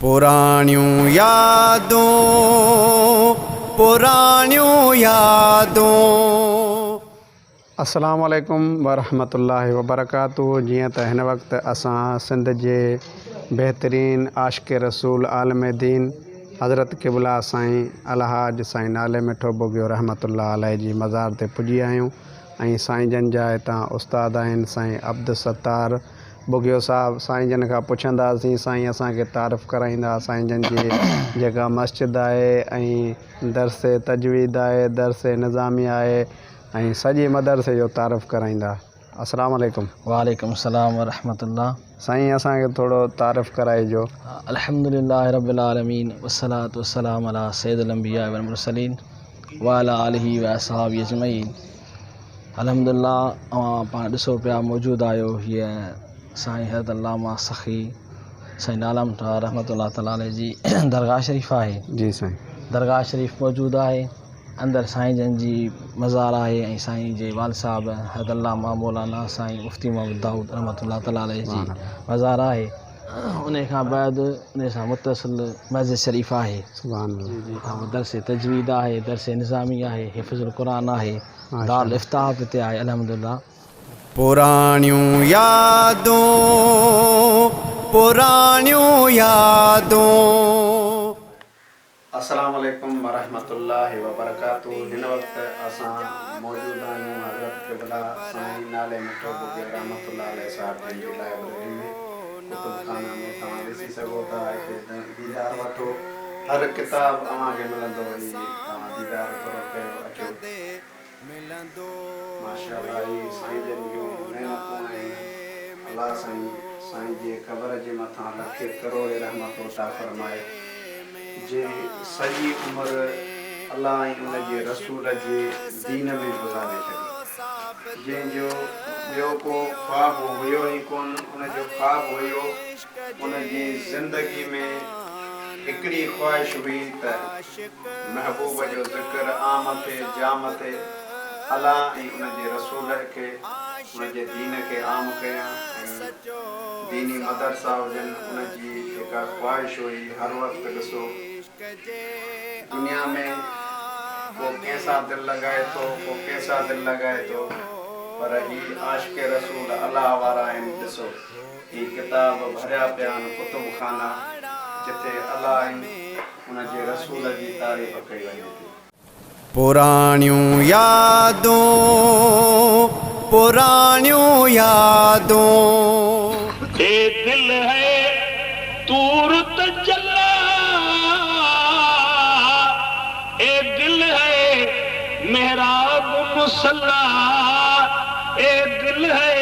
पुराणियूं यादूं पुराणियूं यादूं। अस्सलामु अलैकुम वरहमतुल्लाहि वबरकातुहू। जीअं त हिन वक़्तु असां सिंध जे बहितरीन आशिक़ रसूल आलम दीन हज़रत क़िबला साईं अलहाज साईं नाले मिठो बुगियो रहमतुल्लाह अलैह जी मज़ार ते पुॼी आहियूं। ऐं साईं जन जा हितां उस्ताद आहिनि साईं अब्दुल सत्तार बुगियो साहब। साईं जन खां पुछंदासीं साईं असांखे तारीफ़ कराईंदा साईं जन जी जेका मस्जिद आहे ऐं दर्स तजवीद आहे, दर्स निज़ामी आहे ऐं सॼे मदरसे जो तारीफ़ कराईंदा। अस्सलाम वालेकुम। वालेकुम सलाम वरहमतुल्लाह। साईं असांखे थोरो तारीफ़ कराइजो। अल्हम्दुलिल्लाह रब्बिल आलमीन वस्सलातु वस्सलाम अला सय्यिदिल अंबिया वल मुरसलीन व अला आलिहि व असहाबि अजमईन। अल्हम्दुलिल्लाह पाण ॾिसो पिया मौजूदु आहियो हीअ साईं हज़रत अल्लामा सखी साईं नाला मिठा रहमतुल्लाह तआला अलैह जी दरगाह शरीफ़ आहे। जी साईं। दरगाह शरीफ़ मौजूदु आहे, अंदरि साईं जन जी मज़ार आहे ऐं साईं जे वाल साहब हज़रत अल्लामा मौलाना साईं मुफ्ती मोहम्मद दाऊद रहमतुल्लाह तआला अलैह जी मज़ार आहे। उन खां बाद उन सां मुतसिल मस्जिद शरीफ़ आहे। दर्स तजवीद आहे, दर्स निज़ामी आहे, हिफ़्ज़ुल क़ुरान आहे, दारुल इफ्ताह ते आहे। अल्हम्दुलिल्लाह। पुराणियूं यादूं पुराणियूं यादूं। अस्सलामु अलैकुम वरहमतुल्लाहि वबरकातुहू। हिन वक़्तु असां मौजूदु आहियूं हज़रत क़िबला साईं नाले मिठो बुगियो रहमतुल्लाह अलैह साहब जी लाइब्रेरी में, कुतुबखाना में। तव्हां ॾिसी सघो था, हिते दीदार वठो, हर किताब तव्हांखे मिलंदो। तव्हां दीदार करो, कयो, अचो। माशाअल्लाह, ही साईं जन जूं महिनतूं आहिनि। अल्लाह साईं जे क़बर जे मथां लखे करोड़ रहमतूं अता फ़रमाए। जे सॼी उमिरि अल्लाह ऐं उनजे रसूल जे दीन में गुज़ारे छॾी। जंहिंजो ॿियो को ख़्वाबु हुयो ई कोन, उनजो ख़्वाबु हुयो उनजी ज़िंदगी में हिकिड़ी ख़्वाहिश हुई त महबूब जो ज़िक्र आम थिए, जाम थिए। अल्लाह ऐं उनजे रसूल खे, उनजे दीन खे आम कयां ऐं दीनी मदरसा हुजनि। उनजी जेका ख़्वाहिश हुई हर वक़्तु ॾिसो दुनिया में को कंहिंसां दिलि लॻाए थो, को कंहिंसां दिलि लॻाए थो, पर ही आशिक़ रसूल अल्लाह वारा आहिनि। ॾिसो ही किताब भरिया पिया आहिनि कुतुबखाना, जिते अल्लाह ऐं उनजे रसूल जी तारीफ़ कई वञे थी। पुराणियूं यादूं पुराणियूं यादूं। ए दिल है तूर तजल्ला, ए दिल है मेहराब मुसल्ला, ए दिल है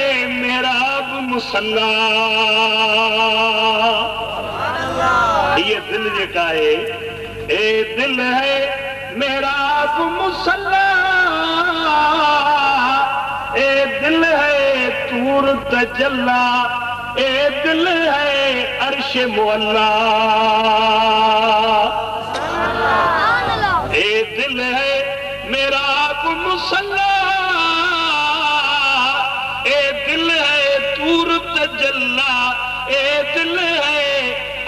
मेहराब मुसल्ला। ये दिल जेका है, ए दिल है मेहराब मुसल्ला, ए दिल है तूर तजल्ला, ए दिल है अर्श मुअल्ला। ए दिल है मेहराब मुसल्ला, ए दिल है तूर तजल्ला, ए दिल है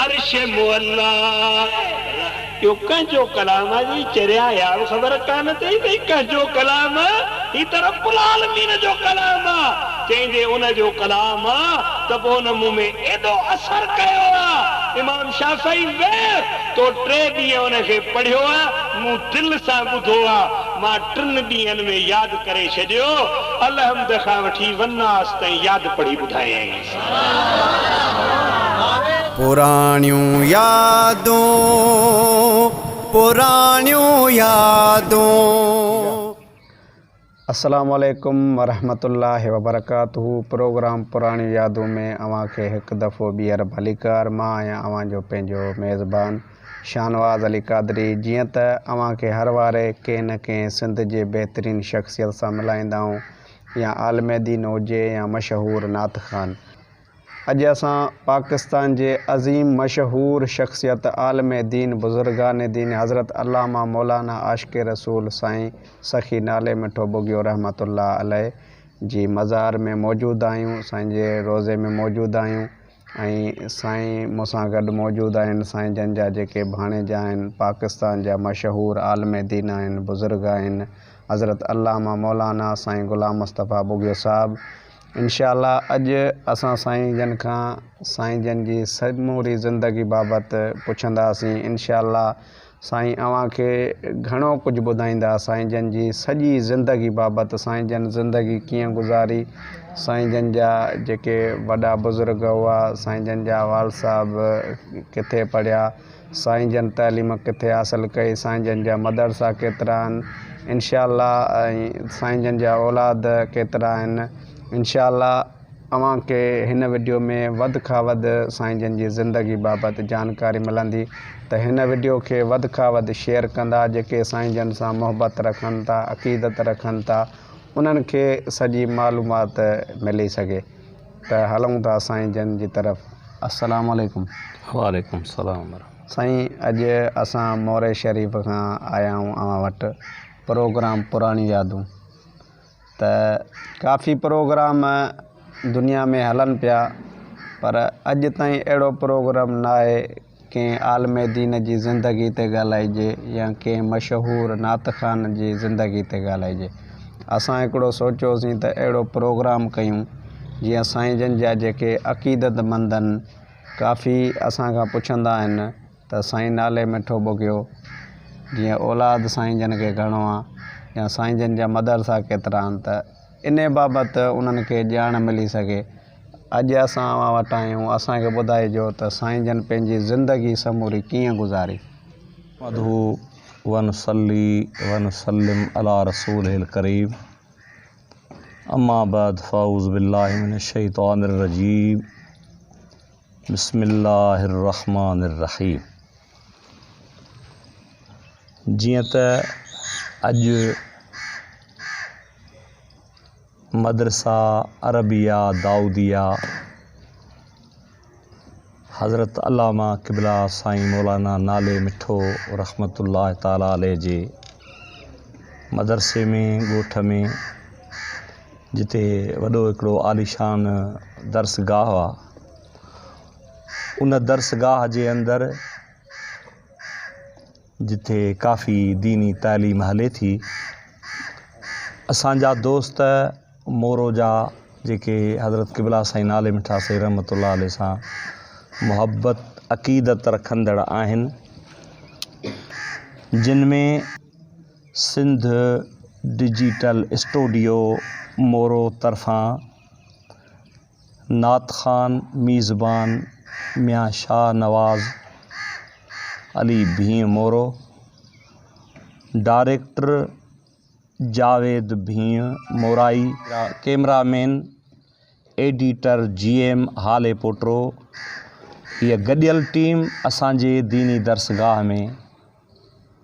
अर्श मुअल्ला। यो कंहिंजो कलाम जी चरिया यार ख़बर कान अथई भई कंहिंजो कलाम ही त रब्बुल आलमीन जो कलाम आहे। चईंदे उनजो कलाम आहे त पोइ हुन मूं में एॾो असर कयो आहे। इमाम शाफ़ी वे तो 3 ॾींहं उनखे पढ़ियो आहे, मूं दिलि सां ॿुधो आहे। मां 3 ॾींहंनि में यादि करे छॾियो। अलहम्द खां वठी वन्नास ताईं यादि पढ़ी ॿुधायईं। पुराणियूं यादूं पुराणियूं यादूं। अस्सलामु अलैकुम वरहमतुल्लाहि वबरकातुहू। प्रोग्राम पुराणियूं यादूं में अव्हांखे हिकु दफ़ो ॿीहर भलीकार। मां आहियां अव्हांजो पंहिंजो मेज़बान शानवाज़ अली क़ादरी। जीअं त अव्हांखे हर वारे कंहिं न कंहिं सिंध जे बहितरीन शख़्सियत सां मिलाईंदा आहियूं, या आलिम दीन हुजे या मशहूरु नात ख़ान। अॼु असां पाकिस्तान जे अज़ीम मशहूरु शख़्सियत आलिम दीन बुज़ुर्गान दीन हज़रत अल्लामा मौलाना आशिक़ रसूल साईं सखी नाले मिठो बुगियो रहमतुल्लाह अलैह जी मज़ार में मौजूदु आहियूं, साईं जे रोज़े में मौजूदु आहियूं। ऐं साईं मूंसां गॾु मौजूदु आहिनि साईं जन जा जेके भाणेजा आहिनि, पाकिस्तान जा मशहूरु आलिम दीन आहिनि, बुज़ुर्ग आहिनि, हज़रत अल्लामा मौलाना साईं ग़ुलाम मुस्तफ़ा बुगियो साहिबु। इंशाअल्लाह अॼु असां साईं जन खां साईं जन जी समूरी ज़िंदगी बाबति पुछंदासीं। इंशाअल्लाह साईं अव्हांखे घणो कुझु ॿुधाईंदा साईं जन जी सॼी ज़िंदगी बाबति, साईं जन ज़िंदगी कीअं गुज़ारी, साईं जन जा जेके वॾा बुज़ुर्ग हुआ, साईं जन जा वाल साहब किथे पढ़िया, साईं जन तइलीम किथे हासिलु कई, साईं जन जा मदरसा केतिरा आहिनि इंशाअल्लाह, ऐं साईं जन जा औलाद केतिरा आहिनि। इंशाअल्लाह अव्हांखे हिन वीडियो में वधि खां वधि साईं जन जी ज़िंदगी बाबति जानकारी मिलंदी, त हिन वीडियो खे वधि खां वधि शेयर कंदा। जेके साईं जन सां मोहबत रखनि था, अक़ीदत रखनि था, उन्हनि खे सॼी मालूमात मिली सघे। त हलूं था साईं जन जी तरफ़। अस्सलामु अलैकुम। वालेकुम सलाम। साईं अॼु असां मोरे शरीफ़ खां आया आहियूं अव्हां वटि, प्रोग्राम पुराणी यादूं। त काफ़ी प्रोग्राम दुनिया में हलनि पिया, पर अॼु ताईं अहिड़ो प्रोग्राम न आहे कंहिं आलिम दीन जी ज़िंदगी ते ॻाल्हाइजे या कंहिं मशहूरु नात ख़ान जी ज़िंदगी ते ॻाल्हाइजे। असां हिकिड़ो सोचियोसीं त अहिड़ो प्रोग्राम कयूं जीअं साईं जन जा जेके अक़ीदतमंद आहिनि, काफ़ी असां खां पुछंदा आहिनि त साईं नाले मिठो बुगियो, जीअं औलाद साईं जन खे घणो आहे या साईं जन जा मदरसा केतिरा आहिनि, त इन बाबति उन्हनि खे ॼाण मिली सघे। अॼु असां अव्हां वटि आहियूं, असांखे ॿुधाइजो त साईं जन पंहिंजी ज़िंदगी समूरी कीअं गुज़ारी। मधु वन सल्ली वन सल्लिम अला रसूलिल करीम, अम्मा बाद फ़ाऊज़ बिल्लाहि मिनश शैतानिर रजीम, बिस्मिल्लाहिर रहमानिर रहीम। जीअं त अॼु मदरसा अरबिया दाऊदिया हज़रत अल्लामा क़िबला साईं मौलाना नाले मिठो रहमतुल्लाह ताला अलैह जे मदरसे में, ॻोठ में, जिते वॾो हिकिड़ो आलीशान दर्सगाह आहे, उन दर्सगाह जे अंदरि जिथे काफ़ी दीनी तालीम हले थी, असांजा दोस्त मोरो जा जेके हज़रत क़िबला साईं नाले मिठा साईं रहमतुल्लाह अलैह सां मोहब्बत अक़ीदत रखंदड़ आहिनि, जिन में सिंध डिजिटल स्टूडियो मोरो तरफ़ां नात ख़ान मीज़बान मियाँ शाह नवाज़ अली भीं मोरो, डायरेक्टर जावेद भीं मोराई, कैमरामैन एडिटर GM हाले पोटरो, हीअ गॾियल टीम असांजे दीनी दर्सगाह में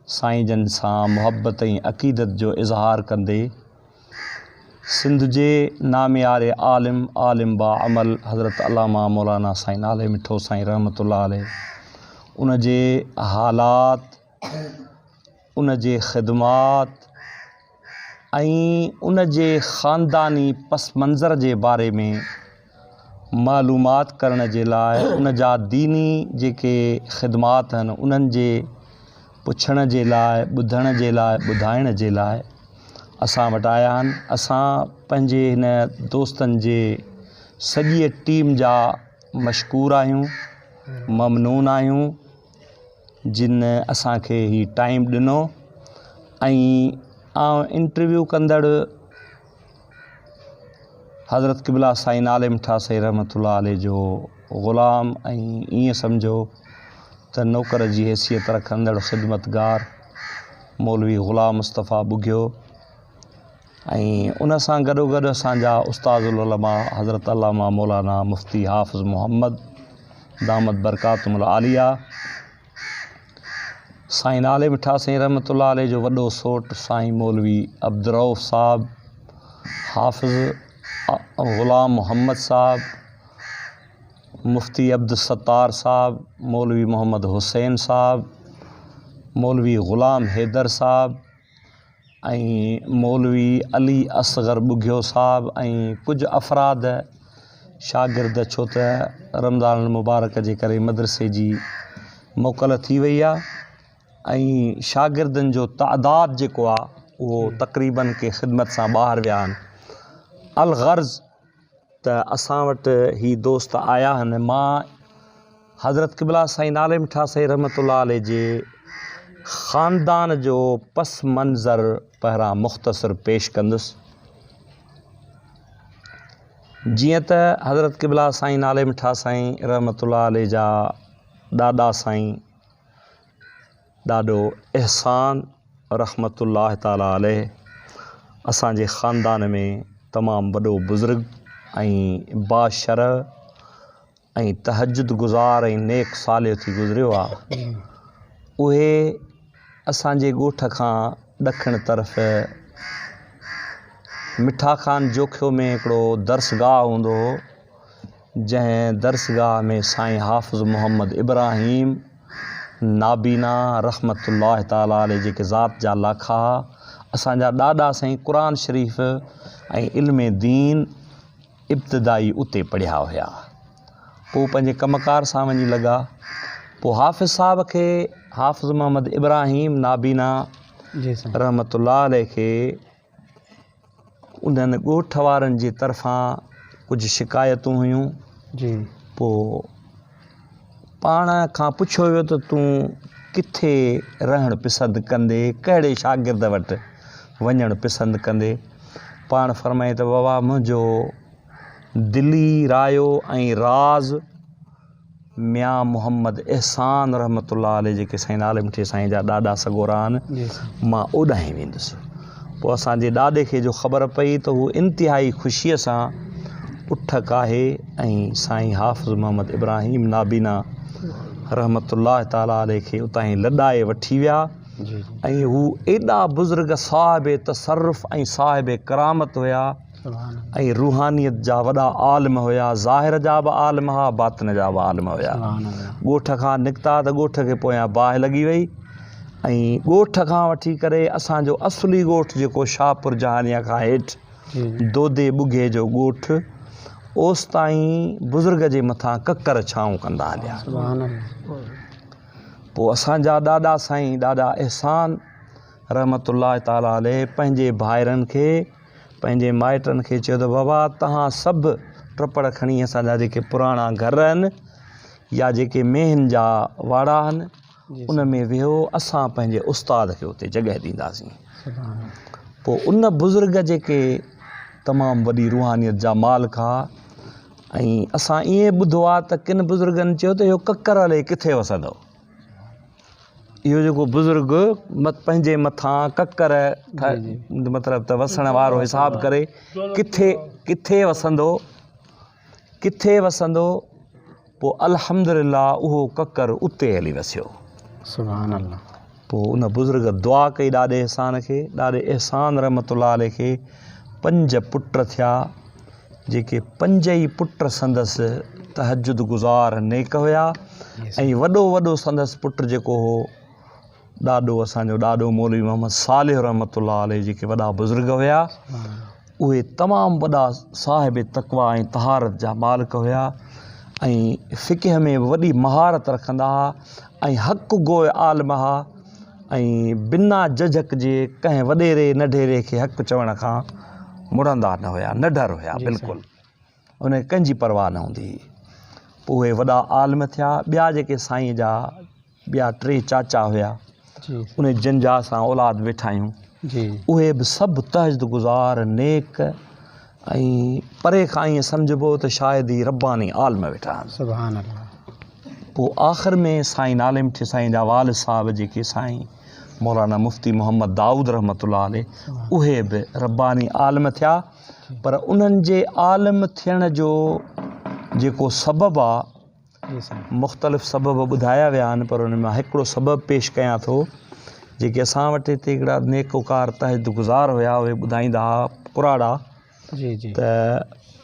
साईं जन सां मोहब्बत ऐं अक़ीदत जो इज़हार कंदे सिंध जे नामियारे आलिम बा अमल हज़रत अल्लामा मौलाना साईं नाले मिठो साईं रहमतुल्लाह अलैह, उन जे हालात, उन जे ख़िदमात ऐं उन जे ख़ानदानी पस मंज़र जे बारे में मालूमात करण जे लाइ, उन जा दीनी जेके ख़िदमात आहिनि उन्हनि जे पुछण जे लाइ, ॿुधण जे लाइ, ॿुधाइण जे लाइ असां वटि आया आहिनि। असां पंहिंजे हिन दोस्तनि जे सॼी टीम जा मशकूर आहियूं, ममनून आहियूं, जिन असांखे ही टाइम ॾिनो। ऐं इंटरव्यू कंदड़ हज़रत क़िबला साईं नाले मिठा साईं रहमतुल्लाह अलैह जो ग़ुलाम, ऐं ईअं सम्झो त नौकर जी हैसियत रखंदड़ ख़िदमतगार मौलवी ग़ुलाम मुस्तफ़ा बुगियो, ऐं उन सां गॾोगॾु असांजा उस्तादुल उलमा हज़रत अल्लामा मौलाना मुफ्ती हाफ़िज़ मोहम्मद दामद बरकातुहुल आलिया, साईं नाले मिठा साईं रहमतुल्लाह अलैह जो वॾो सोट साईं मौलवी अब्दुर्रऊफ़ साहब, हाफ़िज़ ग़ुलाम मोहम्मद साहब, मुफ्ती अब्दुलसत्तार साहब, मौलवी मोहम्मद हुसैन साहब, मौलवी ग़ुलाम हैदर साहब, ऐं मौलवी अली असगर बुगियो साहब, ऐं कुझु अफ़राद शागिर्द छो त रमज़ान मुबारक जे करे मदरसे जी मोकल थी वई आहे ऐं शागिर्दनि जो तादाद जेको आहे उहो तक़रीबन के ख़िदमत सां ॿाहिरि विया आहिनि। अलग़र्ज़ त असां वटि ही दोस्त आया आहिनि। मां हज़रत क़िबला साईं नाले मिठा साईं रहमतुल्लाह अलैह जे ख़ानदान जो पस मंज़र पहिरां मुख़्तसर पेश कंदुसि। जीअं त हज़रत क़िबला साईं नाले मिठा साईं रहमतुल्लाह अलैह जा ॾाॾा साईं ॾाढो अहसान रहमतुल्लाह ताला अलैह असांजे ख़ानदान में तमामु वॾो बुज़ुर्ग ऐं बाशरह ऐं तहजुद गुज़ार ऐं नेक सालियो थी गुज़रियो आहे। उहे असांजे ॻोठ खां ॾखिण तरफ़ मिठा ख़ान जोखियो में हिकिड़ो दर्सगाह हूंदो हो, जंहिं दर्सगाह में साईं हाफ़िज़ मोहम्मद इब्राहिम नाबीना रहमतुल्लाह ताला अलैह जेके ज़ात जा लाखा असांजा ॾाॾा साईं क़ुरान शरीफ़ ऐं इल्म दीन इब्तिदाई उते पढ़िया हुया। पोइ पंहिंजे कमकार सां वञी लॻा। पोइ हाफ़िज़ साहब खे हाफ़िज़ मोहम्मद इब्राहिम नाबीना रहमतुल्लाह अलैह खे उन्हनि ॻोठ वारनि जे तरफ़ां कुझु शिकायतूं हुयूं। पोइ पाण खां पुछियो वियो त तूं किथे रहणु पसंदि कंदे, कहिड़े शागिर्द वटि वञणु पसंदि कंदे। पाण फरमाए त बाबा मुंहिंजो दिली रायो ऐं राज़ मियां मोहम्मद एहसान रहमतुल्लाह अलैह जेके साईं नाले मिठे साईं जा ॾाॾा सॻोरा आहिनि, मां ओॾांहुं वेंदुसि। पोइ असांजे ॾाॾे खे जो ख़बर पई त हू इंतिहाई ख़ुशीअ सां उठक आहे ऐं साईं हाफ़िज़ मोहम्मद इब्राहिम नाबीना रहमतुल्लाह ताला अलैह खे उतां ई लॾाए वठी विया। ऐं हू एॾा बुज़ुर्ग साहिब तसर्रुफ़ ऐं साहिब करामत हुया ऐं रूहानियत जा वॾा आलिम हुया। ज़ाहिर जा बि आलिम हुआ, बातिन जा बि आलिम हुया। ॻोठ खां निकिता त ॻोठ खे पोयां बाहि लॻी वई ऐं ॻोठ खां वठी करे असांजो असली ॻोठु जेको शाहपुर जहानिया खां हेठि दोदे ॿुघे जो ॻोठु, ओसि ताईं बुज़ुर्ग जे मथां ककर छाऊं कंदा हलिया। पोइ असांजा ॾाॾा साईं ॾाढा अहसान रहमतुल्लाह ताला अलैह पंहिंजे भाइरनि खे पंहिंजे माइटनि खे चयो त बाबा तव्हां सभु टपड़ खणी असांजा जेके पुराणा घर आहिनि या जेके मेहन जा वाड़ा आहिनि उन में विहो, असां पंहिंजे उस्ताद खे उते जॻह ॾींदासीं। पोइ उन बुज़ुर्ग जेके तमामु वॾी रूहानियत जा मालिक हुआ ऐं असां ईअं ॿुधो आहे त किन बुज़ुर्गनि चयो त इहो ककर हले किथे वसंदो। इहो जेको बुज़ुर्ग पंहिंजे मथां ककर मतिलबु त वसण वारो हिसाबु करे किथे वसंदो। पोइ अल्हम्दुलिल्लाह उहो ककर उते हली वसियो। सुभान अल्लाह। पोइ उन बुज़ुर्ग दुआ कई ॾाॾे अहसान खे, ॾाॾे अहसान रहमतुल्लाह अलैह खे 5 पुट थिया, जेके 5 ई पुट संदसि तहजुद गुज़ार नेक हुया। ऐं वॾो संदसि पुट जेको हो ॾाॾो असांजो ॾाॾो मौलवी मोहम्मद सालिह रहमतुल्लाह अलैह जेके वॾा बुज़ुर्ग हुया, उहे तमामु वॾा साहिब तक़वा ऐं तहारत जा मालिक हुया ऐं फ़िक़ह में वॾी महारत रखंदा हुआ ऐं हक़ गोए आलिम हुआ ऐं बिना झझक जे कंहिं वॾेरे नढेरे खे हक़ चवण खां मुड़ंदा न हुया, निडर हुया बिल्कुलु, उन कंहिंजी परवाह न हूंदी हुई। पोइ उहे वॾा आलिम थिया। ॿिया जेके साईं जा ॿिया 3 चाचा हुया उन जिन जा असां औलाद वेठा आहियूं, उहे बि सभु तहजुद गुज़ार नेक ऐं परे खां ईअं सम्झिबो त शायदि ई रब्बानी आलिम वेठा आहिनि। सुभान अल्लाह। पोइ आख़िर में साईं नाले मिठे साईं जा वालिद साहब जेके साईं मौलाना मुफ्ती मोहम्मद दाऊद रहमतुल्लाह अलैह, उहे बि रब्बानी आलिम थिया। पर उन्हनि जे आलिम थियण जो जेको सबबु आहे, मुख़्तलिफ़ सबब ॿुधाया विया आहिनि, पर उन मां हिकिड़ो सबबु पेश कयां थो। जेके असां वटि हिते हिकिड़ा नेकोकार तहजुद गुज़ार हुया, उहे ॿुधाईंदा हुआ पुराड़ा त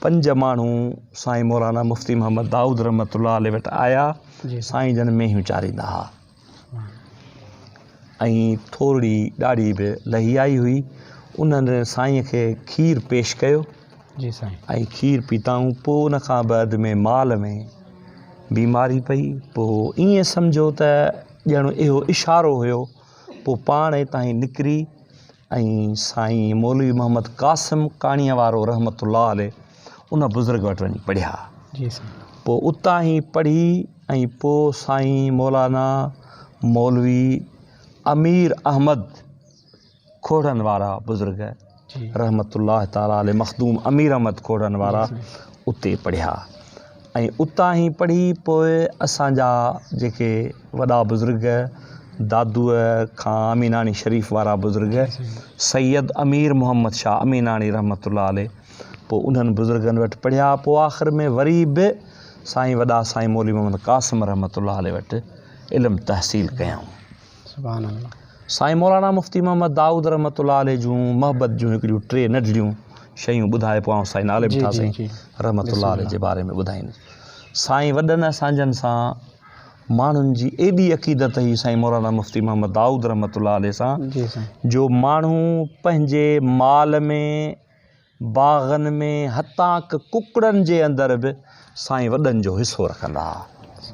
5 माण्हू साईं मौलाना मुफ्ती मोहम्मद दाऊद रहमतुल्लाह अलैह वटि आया, साईं जन मेहियूं चारींदा हुआ ऐं थोरी ॾाढी बि लही आई हुई। उन्हनि साईं खे खीर पेश कयो जी साईं। ऐं खीर पीताऊं। पोइ उन खां बाद में माल में बीमारी पई। पोइ ईअं सम्झो त ॼण इहो इशारो हुयो। पोइ पाण हितां ई निकिरी ऐं साईं मौलवी मोहम्मद क़ासिम काणीअ वारो रहमतुल्लाह अलैह उन बुज़ुर्ग वटि वञी पढ़िया। जी साईं। पोइ उतां ई पढ़ी ऐं पोइ साईं मौलाना मौलवी अमीर अहमद खोड़न वारा बुज़ुर्ग रहमतुल्लाह ताला अलैह मखदूम अमीर अहमद खोड़न वारा उते पढ़िया। ऐं उतां ई पढ़ी पोइ असांजा जेके वॾा बुज़ुर्ग दादूअ खां अमीनाणी शरीफ़ वारा बुज़ुर्ग सैयद अमीर मोहम्मद शाह अमीनाणी रहमतुल्लाह अलैह, पोइ उन्हनि बुज़ुर्गनि वटि पढ़िया। पोइ आख़िर में वरी बि साईं वॾा साईं मौलवी मोहम्मद क़ासिम रहमतुल्लाह अलैह वटि इल्मु तहसील कयऊं। सुभान अल्लाह। साईं मौलाना मुफ़्ती मोहम्मद दाऊद रहमतुल्लाह अलैह जूं मोहबत जूं हिकिड़ियूं 3 नंढड़ियूं शयूं ॿुधाए पोइ साईं नाले मिठा साईं रहमतुल्लाह अलैह जे बारे में ॿुधाईंदुसि। साईं वॾनि असांजनि सां माण्हुनि जी एॾी अक़ीदत हुई साईं मौलाना मुफ़्ती मोहम्मद दाऊद रहमतुल्लाह अलैह सां जो माण्हू पंहिंजे माल में बाग़नि में हतां क कुकड़नि जे अंदरि बि साईं वॾनि जो हिसो रखंदा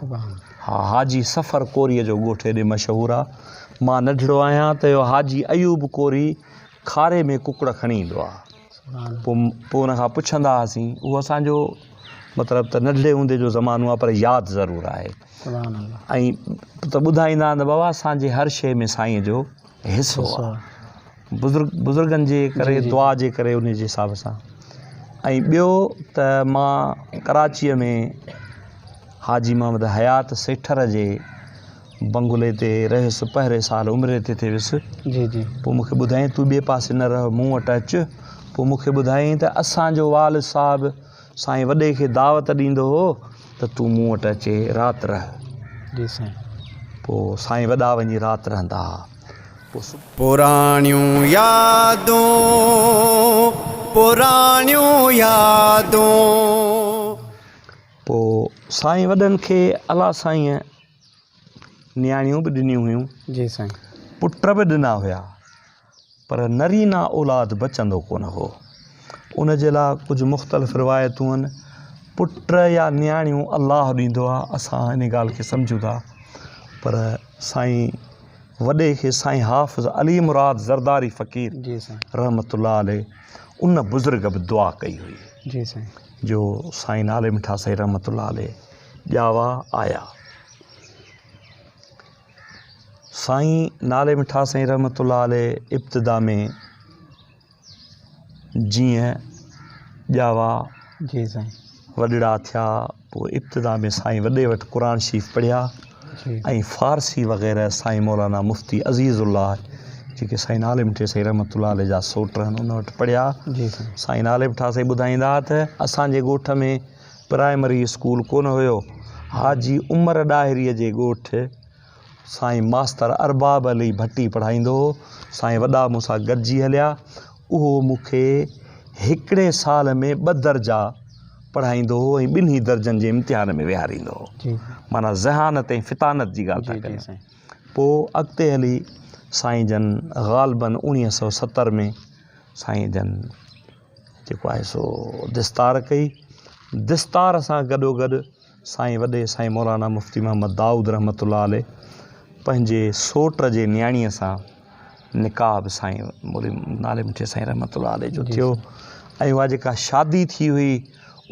हुआ। हा, हाजी सफ़र कोरीअ जो ॻोठु हेॾे मशहूरु आहे। मां नंढड़ो आहियां त इहो हाजी अयूब कोरी खारे में कुकड़ खणी ईंदो आहे। पोइ उन खां पुछंदा हुआसीं, उहो असांजो मतिलबु त नंढड़े हूंदे जो ज़मानो आहे पर यादि ज़रूरु आहे। ऐं त ॿुधाईंदा आहिनि बाबा असांजे हर शइ में साईं जो हिसो आहे। बुज़ुर्गनि जे करे दुआ जे करे उन जे हिसाब सां। ऐं ॿियो त मां कराचीअ में हाजी मोहम्मद हयात सेठर जे बंगुले ते रहियुसि। पहिरें साल उमिरि ते वियुसि। पोइ मूंखे ॿुधाईं तूं ॿिए पासे न रह, मूं वटि अचु। पोइ मूंखे ॿुधाईं त असांजो वाल साहिबु साईं वॾे खे दावत ॾींदो हो त तूं मूं वटि अचे राति रह। जी साईं। पोइ साईं वॾा वञी राति रहंदा हुआ। पुराणियूं यादूं पुराणियूं यादूं। पोइ साईं वॾनि खे अलाह साईं नियाणियूं बि ॾिनियूं हुयूं। जी साईं। पुट बि ॾिना हुया पर नरीना औलाद बचंदो कोन हो। उन जे लाइ कुझु मुख़्तलिफ़ रिवायतूं आहिनि। पुट या नियाणियूं अलाह ॾींदो आहे, असां इन ॻाल्हि खे सम्झूं था। पर साईं वॾे खे साईं हाफ़िज़ अली मुराद ज़रदारी फ़क़ीर रहमतुल्लाह अलैह उन बुज़ुर्ग बि दुआ कई हुई। जी साईं। जो साईं नाले मिठा साईं रहमतुल्लाह अलैह ॼावा आया। साईं नाले मिठा साईं रहमतुल्लाह अलैह इब्तिदा में जीअं ॼावा वॾड़ा थिया, पोइ इब्तिदा में साईं वॾे वटि क़ुरान शरीफ़ पढ़िया ऐं फ़ारसी वग़ैरह साईं मौलाना मुफ़्ती अज़ीज़ुल्लाह जेके साईं नाले मिठे साईं रहमतुल्लाह अलैह जा सोट आहिनि उन वटि पढ़िया। साईं नाले मिठा साईं ॿुधाईंदा त असांजे ॻोठ में प्राइमरी स्कूल कोन हुयो। हाजी उमर ॾाहिरीअ जे ॻोठु साईं मास्तर अरबाब अली भट्टी पढ़ाईंदो हो। साईं वॾा मूंसां गॾिजी हलिया। उहो मूंखे हिकिड़े साल में 2 दर्जा पढ़ाईंदो हो ऐं 2 दर्जनि जे इम्तिहान में विहारींदो हो। माना ज़हानत ऐं फितानत जी ॻाल्हि था कयूं। पोइ अॻिते हली साईं जन ग़ालिबन 1970 में साईं जन जेको आहे सो दिस्तार कई। दिस्तार सां गॾोगॾु साईं वॾे साईं मौलाना मुफ़्ती मोहम्मद दाऊद रहमतुल्लाह अलैह पंहिंजे सोट जे नियाणीअ सां निकाह बि साईं मौलवी नाले मिठे साईं रहमतुल्लाह अलैह जो थियो। ऐं उहा जेका शादी थी हुई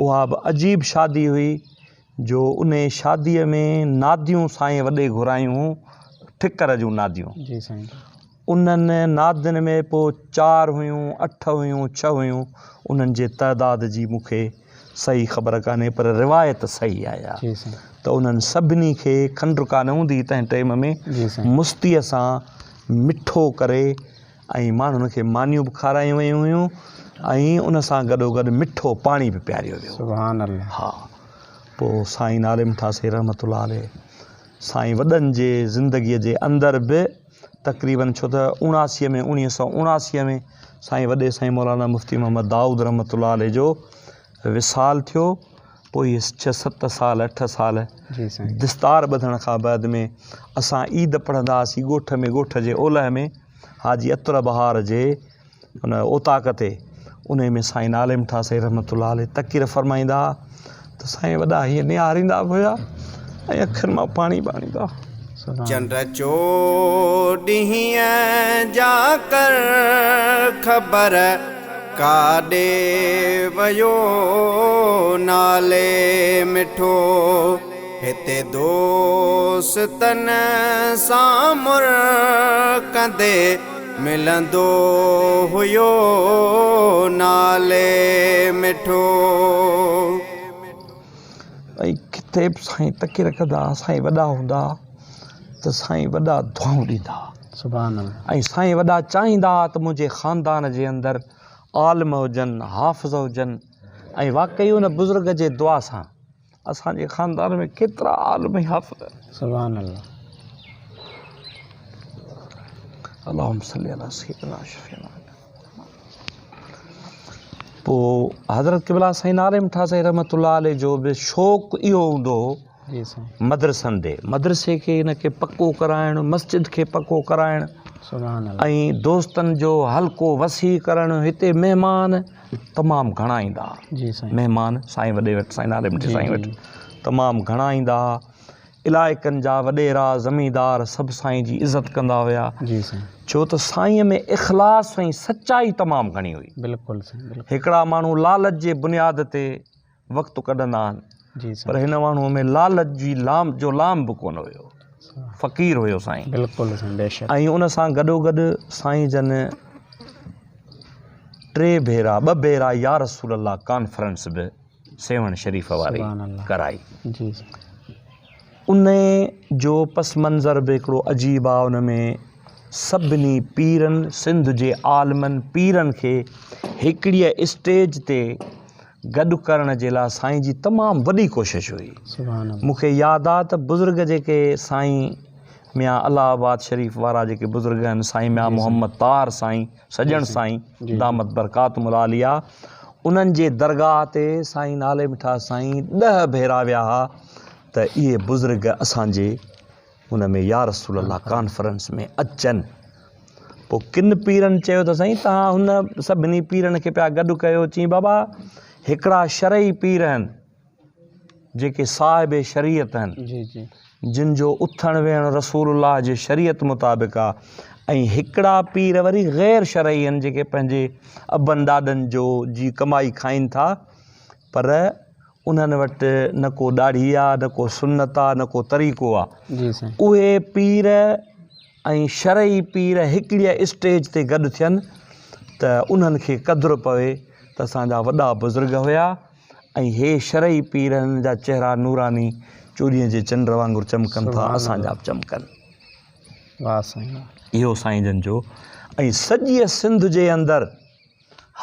उहा बि अजीब शादी हुई जो उन शादीअ में नादियूं साईं वॾे घुरायूं, ठिकर जूं नादियूं। उन्हनि नादियुनि में पोइ 4 हुयूं, 8 हुयूं, 6 हुयूं। उन्हनि जे तइदाद जी मूंखे सही ख़बर कान्हे पर रिवायत सही आहे त उन्हनि सभिनी खे खंडु कान हूंदी तंहिं टाइम में मुस्तीअ सां मिठो करे ऐं माण्हुनि खे मानियूं बि खारायूं वयूं हुयूं ऐं उन सां गॾोगॾु मिठो पाणी बि पीआरियो वियो। सुभान अल्लाह। हा। पोइ साईं नाले मिठा साईं रहमतुल्लाह अलैह साईं वॾनि जे ज़िंदगीअ जे अंदरि बि तक़रीबन छो त 1979 में साईं वॾे साईं मौलाना मुफ़्ती मोहम्मद दाऊद रहमतुल्लाह अलैह जो विसाल थियो। पोइ 6-7 साल 8 साल दिस्तार ॿधण खां बाद में असां ईद पढ़ंदा हुआसीं ॻोठ में। ॻोठ जे ओलह में हाजी अतुर बहार जे उन ओताक ते उन में साईं नालिम ठा साईं रहमतुल्लाह अलैह तकीर फरमाईंदा त साईं वॾा हीअं निहारींदा हुया ऐं अखियुनि मां पाणी आणींदा। चंड चोॾींहं जा कर ख़बर काॾे वयो नाले मिठो हिते दोस्तन सां मुर कंदे मिलंदो हुयो नाले मिठो। ऐं किथे बि साईं तकीर कंदा साईं वॾा हूंदा त साईं वॾा दुआऊं ॾींदा। सुभान अल्लाह। ऐं साईं वॾा चाहींदा त मुंहिंजे ख़ानदान जे अंदरि आलिम हुजनि हाफ़िज़ हुजनि। ऐं वाक़ई उन बुज़ुर्ग जे दुआ सां असांजे ख़ानदान में केतिरा आलिम ऐं हाफ़िज़। सुभान अल्लाह। अल्लाहुम्मा सल्ली अला सय्यिदिना शफ़ीना। पोइ हज़रत क़िबला साईं नालिम ठा साईं रहमतुल्लाह अलैह जो बि शौक़ु इहो हूंदो हो जी साईं। मदरसनि ॾे मदरसे खे हिनखे पको कराइणु मस्जिद खे पको कराइणु सुभान अल्लाह। ऐं दोस्तनि जो हल्को वसी करणु। हिते महिमान तमामु घणा ईंदा जी साईं। महिमान साईं वॾे वटि साईं नालिम ठे साईं वटि तमामु घणा ईंदा। इलाइक़नि जा वॾेरा ज़मींदार सभु साईं जी इज़त कंदा हुया जी साईं। छो त साईं में इख़लास ऐं सचाई तमामु घणी हुई। बिल्कुलु साईं बिल्कुलु। हिकिड़ा माण्हू लालच जे बुनियाद ते वक़्तु कढंदा आहिनि जी पर साईं। हिन माण्हूअ में लालच जी लाम बि कोन हुयो। फ़क़ीर हुयो साईं। बिल्कुलु साईं बेशक। ऐं उन सां गॾोगॾु साईं जन 2 भेरा या रसूल अल्लाह कॉन्फ्रेंस बि सेवण शरीफ़ वारी सुभान अल्लाह। कराई। जी उन जो पस मंज़र बि हिकिड़ो अजीब आहे। उन में सभिनी पीरनि सिंध जे आलमनि पीरनि खे हिकिड़ीअ स्टेज ते गॾु करण जे लाइ साईं जी तमामु वॾी कोशिशि हुई। सुभान अल्लाह। मूंखे यादि आहे त बुज़ुर्ग जेके साईं मियां अलाहाबाद शरीफ़ वारा जेके बुज़ुर्ग आहिनि साईं मियां मोहम्मद तार साईं सॼण साईं दामत बरकातुहुल आलिया उन्हनि जे दरगाह ते साईं नालिम ठा साईं 10 भेरा विया हुआ त इहे बुज़ुर्ग असांजे हुन में या रसूल अल्लाह कॉन्फ्रेंस में अचनि। पोइ किन पीरनि चयो त साईं तव्हां हुन सभिनी पीरनि खे पिया गॾु कयो चई बाबा हिकिड़ा शरई पीर आहिनि जेके साहिब शरीयत आहिनि जी जी। जिन जो उथणु वेहणु रसूलुल्लाह जे शरीयत मुताबिक़ आहे। ऐं हिकिड़ा पीर वरी ग़ैर शरई आहिनि जेके पंहिंजे अबनि ॾाॾनि जो जी कमाई खाइनि था पर उन्हनि वटि न को ॾाढ़ी आहे न को सुन्नत आहे न को तरीक़ो आहे। जी साईं। उहे पीर ऐं शरई पीर हिकिड़ीअ स्टेज ते गॾु थियनि त उन्हनि खे क़दुरु पवे त असांजा वॾा बुज़ुर्ग हुया ऐं हे शरई पीर हिननि जा चहिरा नूरानी चोॾीअ जे चंड वांगुरु चमकनि था असांजा बि चमकनि। वाह साईं। इहो साईं जन जो। ऐं सॼीअ सिंध जे अंदरि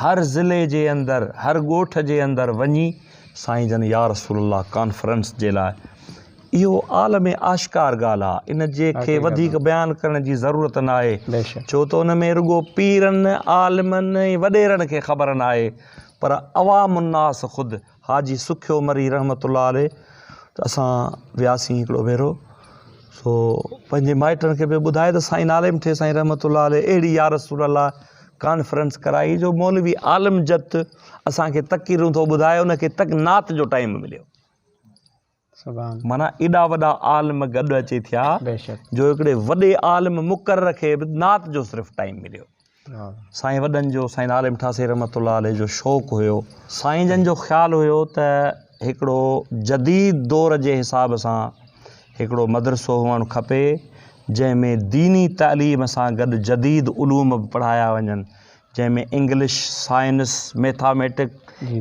हर ज़िले जे अंदरि हर ॻोठ जे अंदरि वञी साईं जन या रसूलुल्लाह कॉन्फ्रेंस जे लाइ इहो आलम आश्कार ॻाल्हि आहे। इन जे खे वधीक बयानु करण जी ज़रूरत न आहे बेशक। छो त उन में रुॻो पीरनि आलिमनि ऐं वॾेरनि खे ख़बर न आहे पर अवामुन्नास ख़ुदि हाजी सुखियो मरी रहमतुल्लाह अलैह त असां वियासीं हिकिड़ो भेरो सो पंहिंजे माइटनि खे बि ॿुधाए त साईं नालिम ठे साईं रहमतुल्लाह अलैह अहिड़ी या रसूल अल्लाह कॉन्फ्रेंस कराई जो मौलवी आलम जत असांखे तक़रीरूं थो ॿुधाए उनखे तक नात जो टाइम मिलियो। सुभान। माना एॾा वॾा आलम गॾु अचे थिया बेशक। जो हिकिड़े वॾे आलम मुक़रर खे बि नात जो सिर्फ़ु टाइम मिलियो। साईं वॾनि जो साईं नालिम ठा साईं रहमतुल्लाह अलैह जो शौक़ु हुयो। साईं जन जो ख़्यालु हुयो त हिकिड़ो जदीद दौर जे हिसाब सां हिकिड़ो मदरसो हुअणु खपे जंहिंमें दीनी तालीम सां गॾु जदीद उलूम बि पढ़ाया वञनि जंहिंमें इंग्लिश साइंस मैथामेटिक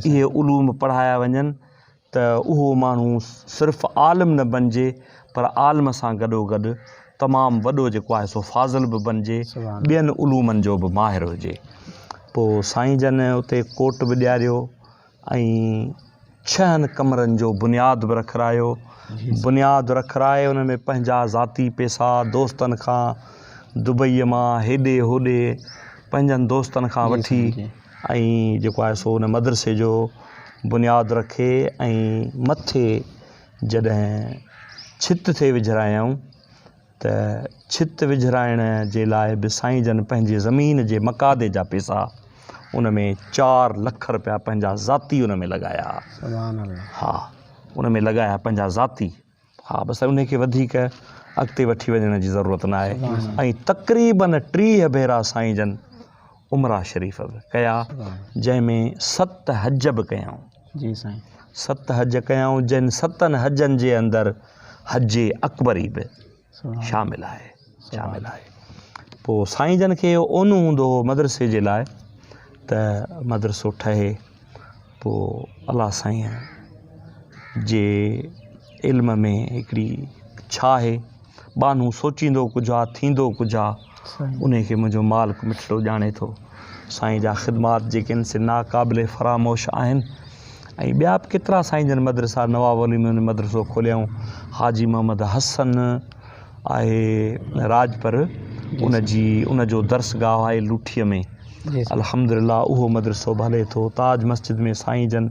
इहे उलूम पढ़ाया वञनि त उहो माण्हू सिर्फ़ु आलिम न बणिजे पर आलिम सां गॾोगॾु तमामु वॾो जेको आहे सो फाज़िल बि बणिजे ॿियनि उलूमनि जो बि माहिर हुजे। पोइ साईं जन उते कोट बि ॾियारियो ऐं 6 कमरनि जो बुनियादु बि रखायो। बुनियादु रखाए उन में पंहिंजा ज़ाती पैसा दोस्तनि खां दुबईअ मां हेॾे होॾे पंहिंजनि दोस्तनि खां वठी ऐं जेको आहे सो उन मदरसे जो बुनियादु रखे ऐं मथे जॾहिं छित ते विझरायऊं त छित विझराइण जे लाइ बि साईं जन पंहिंजे ज़मीन जे मक़ादे जा पैसा उन में 4 लख रुपया पंहिंजा ज़ाती उन में लॻाया। सुभान अल्लाह। हा, उन में लॻाया पंहिंजा ज़ाती। हा, बसि उन खे वधीक अॻिते वठी वञण जी ज़रूरत न आहे। ऐं तक़रीबन 30 भेरा साईं जन उमरा शरीफ़ बि कया, जंहिंमें 7 हज बि कयऊं। जी साईं। 7 हज कयऊं, जिन 7 हजनि जे अंदरि हज अकबरी बि शामिल आहे। पोइ साईं जन खे ओन हूंदो हो मदरसे जे लाइ त मदरसो ठहे। पोइ अलाह साईं जे इल्म में हिकिड़ी छा आहे, बानू सोचींदो कुझु आहे, थींदो कुझु आहे, उन खे मुंहिंजो मालिक मिठड़ो ॼाणे थो। साईं जा ख़िदमात जेके आहिनि से नाक़ाबिले फ़रामोश आहिनि। ऐं ॿिया बि केतिरा साईं जन मदरसा, नवाब वली में मदरसो खोलियऊं। हाजी मोहम्मद हसन आहे राजपर, उनजो दर्सगाह आहे लुठीअ में। अल्हम्दुलिल्लाह उहो मदरसो बि हले थो। ताज मस्जिद में साईं जन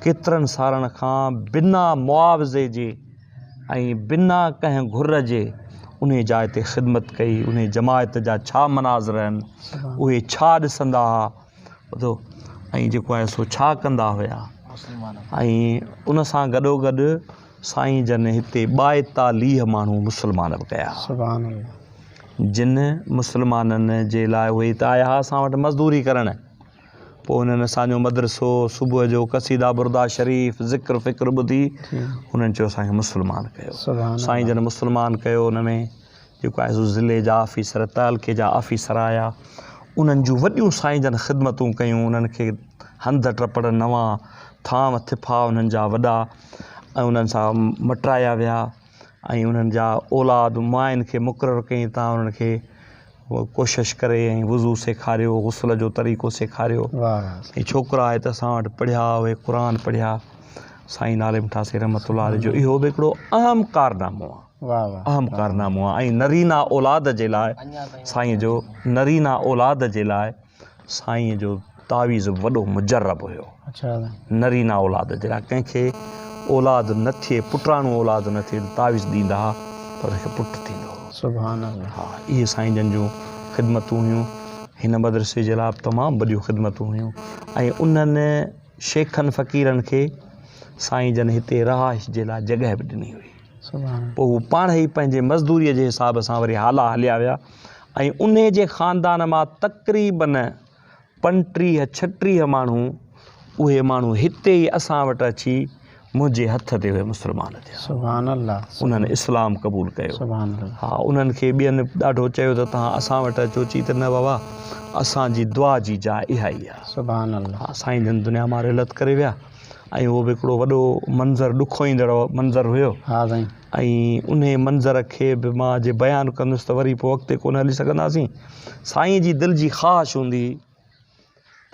केतिरनि सालनि खां बिना मुआवज़े जे ऐं बिना कंहिं घुर जे उन जाइ ते ख़िदमत कई। उन जमायत जा छा मनाज़र आहिनि, उहे छा ॾिसंदा हुआ, ॿुधो, ऐं जेको आहे सो छा कंदा हुया। ऐं उन सां गॾोगॾु साईं जन हिते 42 माण्हू मुस्लमान बि कया। सुभान अल्लाह। जिन मुस्लमाननि जे लाइ उहे हिते आया हुआ असां वटि मज़दूरी करणु। पोइ उन्हनि असांजो मदरसो सुबुह जो क़सीदा बुरदा शरीफ़ ज़िक्र फ़िक्र ॿुधी उन्हनि चयो असांखे मुस्लमान कयो। साईं जन मुस्लमान कयो। उन में जेको आहे सो ज़िले जा ऑफिसर, तहलके जा ऑफिसर आया। उन्हनि जूं वॾियूं साईं जन ख़िदमतूं कयूं। उन्हनि खे हंध टपड़ नवां, थांव थिफा उन्हनि जा वॾा, ऐं उन्हनि सां मटाया विया। ऐं उन्हनि जा औलाद माइनि खे मुक़ररु कई था, उन्हनि खे कोशिशि करे ऐं वुज़ू सेखारियो, गुस्ल जो तरीक़ो सेखारियो। ऐं छोकिरा आहे त असां वटि पढ़िया, उहे क़ुरान पढ़िया। साईं नालिम ठासे रहमतुल्लाह अलैह जो इहो बि हिकिड़ो अहम कारनामो आहे। अहम कारनामो आहे। ऐं नरीना औलाद जे लाइ साईं जो, नरीना औलाद जे लाइ साईं जो तावीज़ वॾो मुजर्रब हुयो। नरीना औलाद जे लाइ कंहिंखे औलाद न थिए, पुटराणो औलाद न थिए, तावीज़ ॾींदा हुआ त उनखे पुटु थींदो। सुभान अल्लाह। हा, इहे साईं जन जूं ख़िदमतूं हुयूं। हिन मदरसे जे लाइ तमामु वॾियूं ख़िदमतूं हुयूं। ऐं उन्हनि शेखनि फ़क़ीरनि खे साईं जन हिते रहाइश जे लाइ जॻह बि ॾिनी हुई। पोइ हू पाण ई पंहिंजे मज़दूरीअ जे हिसाब सां वरी हाला हलिया विया। ऐं उन जे ख़ानदान मां तक़रीबन 35-36 माण्हू, उहे माण्हू हिते ई असां वटि अची मुंहिंजे हथ ते उहे मुस्लमान थिया। सुभान अल्लाह। उन्हनि इस्लाम क़बूल कयो। सुभान अल्लाह। हा, उन्हनि खे ॿियनि ॾाढो चयो त तव्हां असां वटि अचो। चई त न बाबा, असांजी दुआ जी जाइ इहा ई आहे। सुभान अल्लाह। हा, साईं जन दुनिया मां रिलत करे विया। ऐं उहो बि हिकिड़ो वॾो मंज़र, ॾुखो ईंदड़ मंज़र हुयो। हा साईं। ऐं उन मंज़र खे बि मां जे बयानु कंदुसि त वरी पोइ अॻिते कोन हली सघंदासीं। साईं जी दिलि जी ख़्वाहिश हूंदी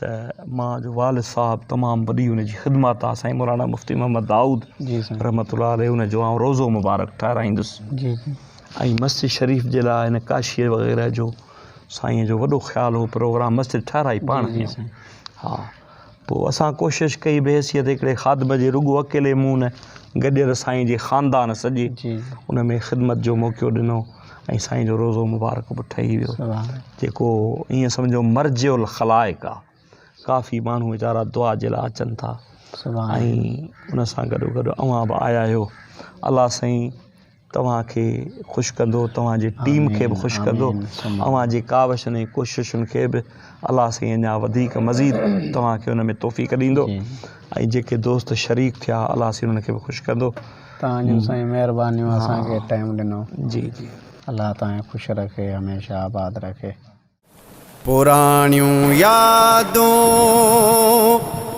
त मां जो वालिद साहब तमामु वॾी हुनजी ख़िदमत आहे। साईं मौलाना मुफ़्ती मोहम्मद दाऊद रहमतुल्लाह अलैह, हुन जो रोज़ो मुबारक ठाराईंदुसि। ऐं मस्जिद शरीफ़ जे लाइ हिन काशीअ वग़ैरह जो साईं जो वॾो ख़्यालु हो। प्रोग्राम मस्जिद ठाराई पाण। हा, पोइ असां कोशिशि कई बहसियत हिकिड़े ख़ादम जे, रुॻो अकेले मूं न, गॾियल साईं जे ख़ानदान सॼे उन में ख़िदमत जो मौक़ो ॾिनो। ऐं साईं जो रोज़ो मुबारक बि ठही वियो, जेको ईअं सम्झो मर्जियुल ख़लाइक़ आहे। काफ़ी माण्हू वीचारा दुआ जे लाइ अचनि था। ऐं उन सां गॾोगॾु अव्हां बि आया आहियो। अलाह साईं तव्हांखे ख़ुशि कंदो, तव्हांजी टीम खे बि ख़ुशि कंदो। अव्हांजी कावशनि ऐं कोशिशुनि खे बि अलाह साईं अञा वधीक मज़ीद तव्हांखे उन में तौफ़ीक़ ॾींदो। ऐं जेके दोस्त शरीक थिया अलाह साईं उन्हनि खे बि ख़ुशि कंदो। तव्हांजूं साईं महिरबानियूं असांखे टाइम ॾिनो। जी जी, अलाह तव्हांखे ख़ुशि रखे, हमेशह आबाद रखे। पुराणियूं यादूं,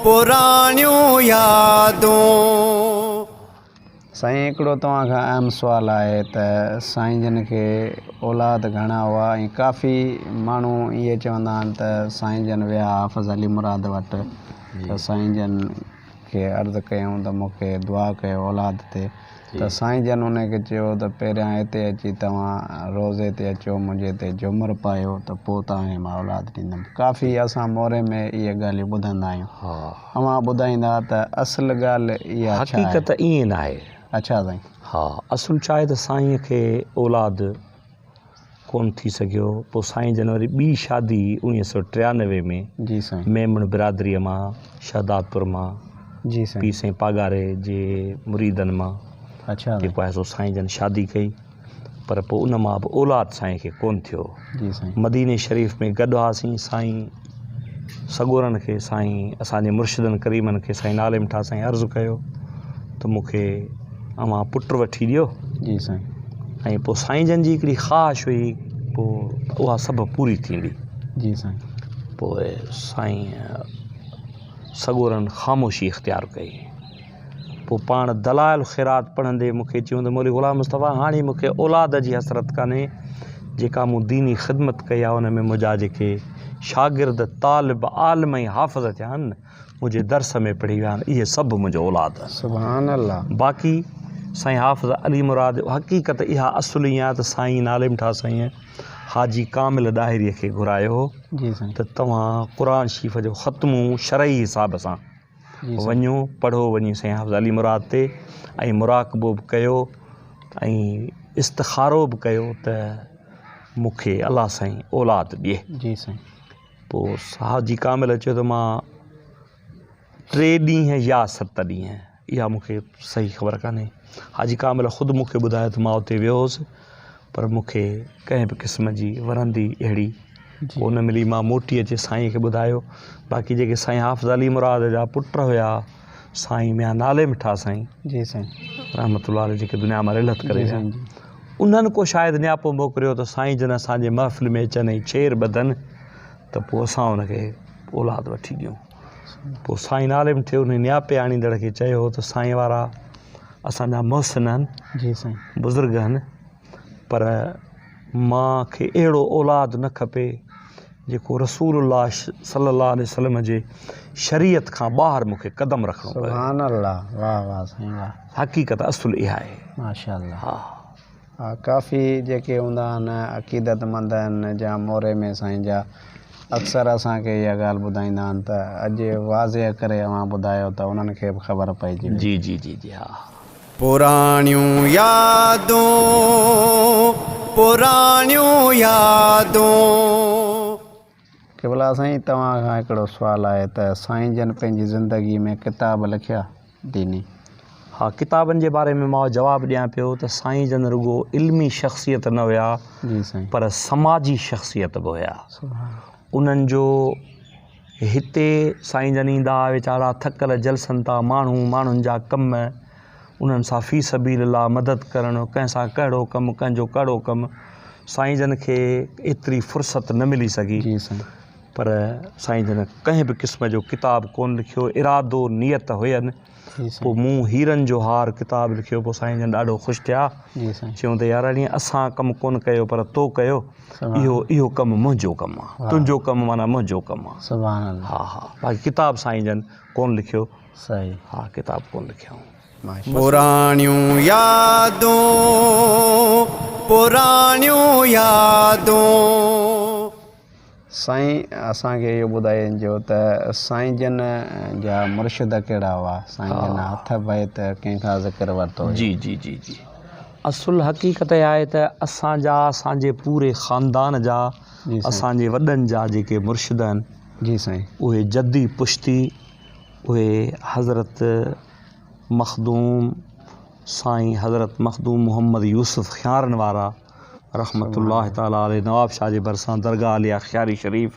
पुराणियूं यादूं। साईं हिकिड़ो तव्हां खां अहम सुवालु आहे त साईं जन खे औलाद घणा हुआ? ऐं काफ़ी माण्हू इहे चवंदा आहिनि त साईं जन विया हाफ़िज़ अली मुराद वटि, त साईं जन खे अर्ज़ु कयूं त मूंखे दुआ कयो औलाद ते, त साईं जन उनखे चयो त पहिरियां हिते अची तव्हां रोज़े ते अचो, मुंहिंजे ते जुमर पायो, त पोइ तव्हांखे मां औलाद ॾींदुमि। काफ़ी असां मोरे में इहे ॻाल्हियूं ॿुधंदा आहियूं। अव्हां ॿुधाईंदा त असुलु ॻाल्हि इहा हक़ीक़त ईअं न आहे। अच्छा साईं। हा, असुलु छा आहे त साईं खे औलाद कोन थी सघियो। पोइ साईं जन वरी ॿी शादी 1993 में जी साईं। मेमण बिरादरीअ मां शहदादपुर मां जी साईं। पी साईं पागारे जे मुरीदनि मां अच्छा जेको आहे सो साईं जन शादी कई, पर पोइ उन मां बि औलाद साईं खे कोन थियो। जी साईं। मदीने शरीफ़ में गॾु हुआसीं। साईं सगोरनि खे साईं असांजे मुर्शिदनि करीमनि खे साईं नाले मिठा साईं अर्ज़ु कयो त मूंखे अव्हां पुटु वठी ॾियो। जी साईं। ऐं पोइ साईं जन जी हिकिड़ी ख़्वाहिश हुई, पोइ उहा सभु पूरी थींदी। जी साईं। पोइ साईं सगोरनि ख़ामोशी इख़्तियार कई। पोइ पाण दलाइल ख़ैरात पढ़ंदे मूंखे चयूं त मौलवी ग़ुलाम मुस्तफ़ा हाणे मूंखे औलाद जी हसरत कान्हे, जेका मूं दीनी ख़िदमत कई आहे उन में मुंहिंजा जेके शागिर्द तालिब आलिम ऐं हाफ़िज़ थिया आहिनि मुंहिंजे दर्स में पढ़ी विया आहिनि, इहे सभु मुंहिंजो औलाद आहिनि। सुभान अल्लाह। बाक़ी साईं हाफ़िज़ अली मुराद, हक़ीक़त इहा असुल ईअं आहे त साईं नाले मिठा साईं हाजी कामिल ॾाहिरीअ खे घुरायो जी साईं। त तव्हां क़ुरान शरीफ़ जो ख़त्मु शरई हिसाब सां वञो, पढ़ो वञी साईं हाफ़िज़ अली मुराद ते, ऐं मुराक़बो बि कयो ऐं इस्तिख़ारो बि कयो त मूंखे अलाह साईं औलाद ॾिए। जी साईं। पोइ हाजी कामिल चयो त मां 3 ॾींहं या 7 ॾींहं, इहा मूंखे सही ख़बर कान्हे। हाजी कामिल ख़ुदि मूंखे ॿुधायो त मां उते वियो हुउसि, पर मूंखे कंहिं बि क़िस्म जी वरंदी अहिड़ी कोन मिली। मां मोटी अचे साईं खे ॿुधायो। बाक़ी जेके साईं हाफ़िज़ अली मुराद जा पुट हुया साईं मियां नाले मिठा साईं जी साईं रहमतुल्लाह अलैह, जेके दुनिया मां रिलत करे विया, उन्हनि को शायदि नियापो मोकिलियो त साईं जन असांजे महफ़िल में अचनि ऐं छेर ॿधनि त पोइ असां उनखे औलाद वठी ॾियूं। पोइ साईं नाले मिठे उन नियापे आणींदड़ खे चयो त साईं वारा असांजा मोहसिन आहिनि जी साईं, बुज़ुर्ग आहिनि, पर मूंखे अहिड़ो औलाद न खपे जेको रसूलुल्लाह सल्लल्लाहु अलैहि वसल्लम जे शरीयत खां ॿाहिरि मूंखे क़दम रखणो पए। सुभान अल्लाह। वाह वाह साईं वाह। हक़ीक़त असुल इहा आहे। माशाअल्लाह। हा हा, काफ़ी जेके हूंदा आहिनि अक़ीदतमंद आहिनि जा मोरे में साईं जा, अक्सर असांखे इहा ॻाल्हि ॿुधाईंदा आहिनि त अॼु वाज़े करे अव्हां ॿुधायो त उन्हनि खे बि ख़बर पइजी। जी जी जी जी हा। पुराणियूं यादूं, पुराणियूं यादूं। क़िबला साईं, तव्हां खां हिकिड़ो सुवालु आहे त साईं जन पंहिंजी ज़िंदगी में किताब लिखिया दीनी? हा, किताबनि जे बारे में मां जवाबु ॾियां पियो त साईं जन रुगो इल्मी शख़्सियत न हुया, जी साईं, पर समाजी शख़्सियत बि हुया। उन्हनि जो हिते साईं जन ईंदा वीचारा थकल जलसनि था, माण्हुनि जा कम उन्हनि सां फ़ी सबीलिल्लाह मदद करणु, कंहिंसां कहिड़ो कमु, कंहिंजो कहिड़ो कमु, साईं जन खे एतिरी फ़ुर्सत न मिली सघी। जी साईं। पर साईं जन कंहिं बि क़िस्म जो किताबु कोन लिखियो, इरादो नियत हुयनि। पोइ मूं हीरनि जो हार किताबु लिखियो, पोइ साईं जन ॾाढो ख़ुशि थिया। चयूं त यार ईअं असां कमु कोन कयो पर तो कयो, इहो कमु मुंहिंजो कमु आहे, तुंहिंजो कमु माना मुंहिंजो कमु आहे। सुभान अल्लाह। हा हा, बाक़ी किताबु साईं जन कोन लिखियो। सही। हा, किताबु कोन लिखियो। पुराणियूं यादूं, पुराणियूं यादूं। साईं असांखे इहो ॿुधाइजो त साईं जन जा मुर्शिद कहिड़ा हुआ? साईं जन हथ भए त कंहिंखां ज़िक्र वरितो? जी जी जी जी। असुल हक़ीक़त आहे त असांजे पूरे ख़ानदान जा, असांजे वॾनि जा जेके मुर्शिद आहिनि, जी साईं, उहे जद्दी पुश्ती, उहे हज़रत मखदूम साईं हज़रत मखदूम मोहम्मद यूसुफ ख़ियारनि वारा रहमतुल्लाह ताला अलैह, नवाब शाह जे भरिसां दरगाह अलिया ख़ियारी शरीफ़,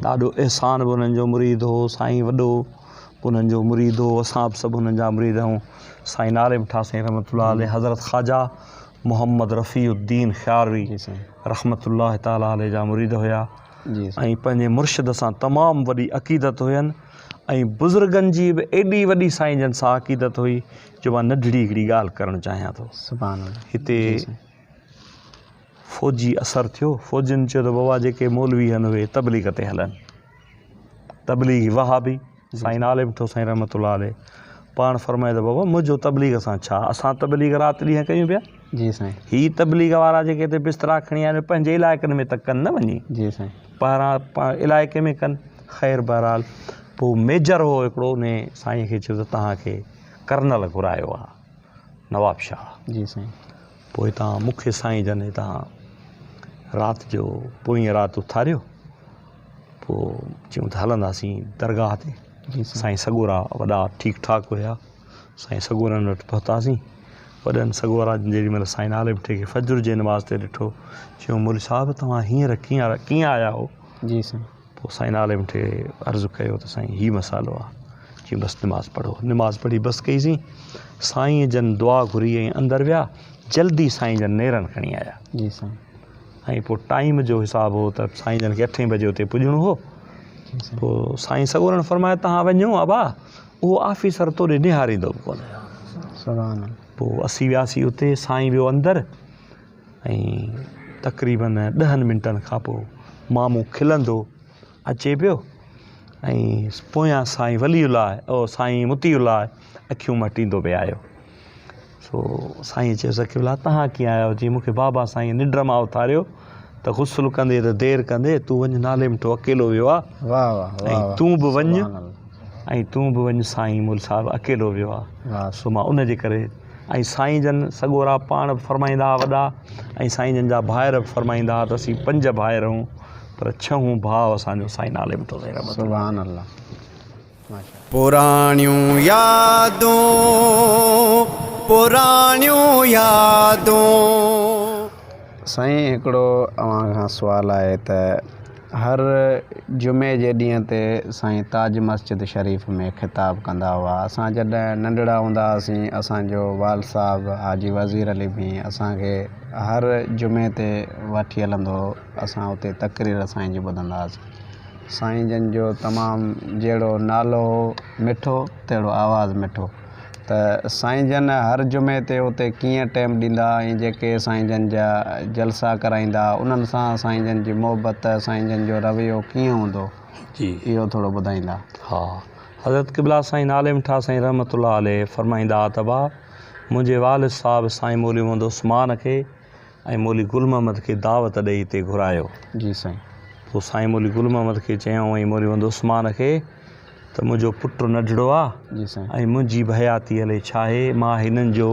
ॾाढो एहसान बि उन्हनि जो मुरीद हो। साईं वॾो बि उन्हनि जो मुरीद हो, असां बि सभु उन्हनि जा मुरीद आहियूं। साईं नाले मिठा साईं रहमतुल्लाह अलैह हज़रत ख़्वाजा मोहम्मद रफ़ीउद्दीन ख़ियारी रहमतुल्लाह ताला अलैह जा मुरीद हुया, ऐं पंहिंजे मुर्शिद सां तमामु वॾी अक़ीदत हुयनि। ऐं बुज़ुर्गनि जी बि एॾी वॾी साईं जन सां अक़ीदत हुई जो मां नंढड़ी हिकिड़ी ॻाल्हि करणु चाहियां थो। हिते फ़ौजी असरु थियो, फ़ौजियुनि चयो त बाबा जेके मौलवी आहिनि उहे तबलीग ते हलनि, तबलीग वहाबी। साईं नाले मिठो साईं रहमतुल्लाह अलैह पाण फरमाए त बाबा मुंहिंजो तबलीग सां छा, असां तबलीग राति ॾींहं कयूं पिया। जी साईं। ही तबलीग वारा जेके हिते बिस्तरा खणी आया आहिनि पंहिंजे इलाइक़नि में त कनि न वञी। जी साईं। पाण इलाइक़े में कनि। ख़ैर बहरहाल पोइ मेजर हो हिकिड़ो, उन साईं खे चयो त तव्हांखे कर्नल घुरायो आहे, नवाब शाह। जी साईं। पोइ हितां मूंखे साईं जन हितां राति जो पोइ राति उथारियो, पोइ चयूं त हलंदासीं दरगाह ते। साईं सॻोरा वॾा ठीकु ठाक हुया, साईं सॻोरनि वटि पहुतासीं। वॾनि सॻोरा जेॾी महिल साईं नाले मिठे खे फजर जे नमाज़ ते ॾिठो, चयूं मुल साहिबु तव्हां हींअर कीअं आया हो? जी साईं। पोइ साईं नाले मिठे अर्ज़ु कयो त साईं हीउ मसालो आहे। चयूं बसि नमाज़ पढ़ो। नमाज़ पढ़ी बसि कईसीं। साईं जन दुआ घुरी ऐं अंदरि विया। जल्दी साईं जन नेरनि खणी आया। जी साईं। ऐं पोइ टाइम जो हिसाबु हो त साईं जन खे 8 बजे उते पुॼणो हो। पोइ साईं सॻोरनि फरमायो तव्हां वञो अबा, उहो ऑफिसर तोॾे निहारींदो बि कोन। पोइ असीं वियासीं उते, साईं वियो अंदरि ऐं तक़रीबन 10 मिंटनि खां पोइ मामूं खिलंदो अचे पियो ऐं पोयां साईं वलीउल्लाह साईं मुतीउल्लाह अखियूं मटींदो पिया आयो। सो साईं चयोसि अखियुल्लाह तव्हां कीअं आया? जी मूंखे बाबा साईं निंड मां उथारियो त गुस्ल कंदे त देरि कंदे तूं वञ नाले मिठो अकेलो वियो आहे। वाह वाह। ऐं तूं बि वञ साईं मुल साहिबु अकेलो वियो आहे। सो मां उन जे करे ऐं साईं जन सॻोरा पाण बि फरमाईंदा हुआ वॾा, ऐं साईं जन जा भाइर बि फरमाईंदा हुआ त असीं 5 भाइर आहियूं, पर 6 भाउ असांजो साईं नाले मिठो साईं रहमत। सुभान अल्लाह। पुराणियूं यादूं, पुराणियूं यादूं। साईं हिकिड़ो अव्हां खां सुवालु आहे त हर जुमे जे ॾींहं ते साईं ताज मस्जिद शरीफ़ में ख़िताब कंदा हुआ। असां जॾहिं नंढड़ा हूंदा हुआसीं, असांजो वाल साहब हाजी वज़ीर अली भी असांखे हर जुमे ते वठी हलंदो हो। असां उते तक़रीर साईं जी ॿुधंदा हुआसीं। साईं जन जो तमामु जहिड़ो नालो हो मिठो, तहिड़ो आवाज़ु मिठो। त साईं जन हर जुमे ते उते कीअं टाइम ॾींदा ऐं जेके साईं जन जा जलसा कराईंदा उन्हनि सां साईं जन जी मोहबत, साईं जन जो रवैयो कीअं हूंदो जी, इहो थोरो ॿुधाईंदा। हा, हज़रत क़िबला साईं नाले मिठा साईं रहमतुल्लाह अलैह फरमाईंदा त भाउ मुंहिंजे वालिद साहिबु साईं मौली मोहम्मद उस्मान खे ऐं मौली गुल मोहम्मद खे दावत ॾेई हिते घुरायो। जी साईं। पोइ साईं मौली गुल मोहम्मद खे चयऊं ऐं मौली मोहम्मद उस्मान खे त मुंहिंजो पुटु नंढड़ो आहे। जी साईं। ऐं मुंहिंजी भयाती हले छा आहे, मां हिननि जो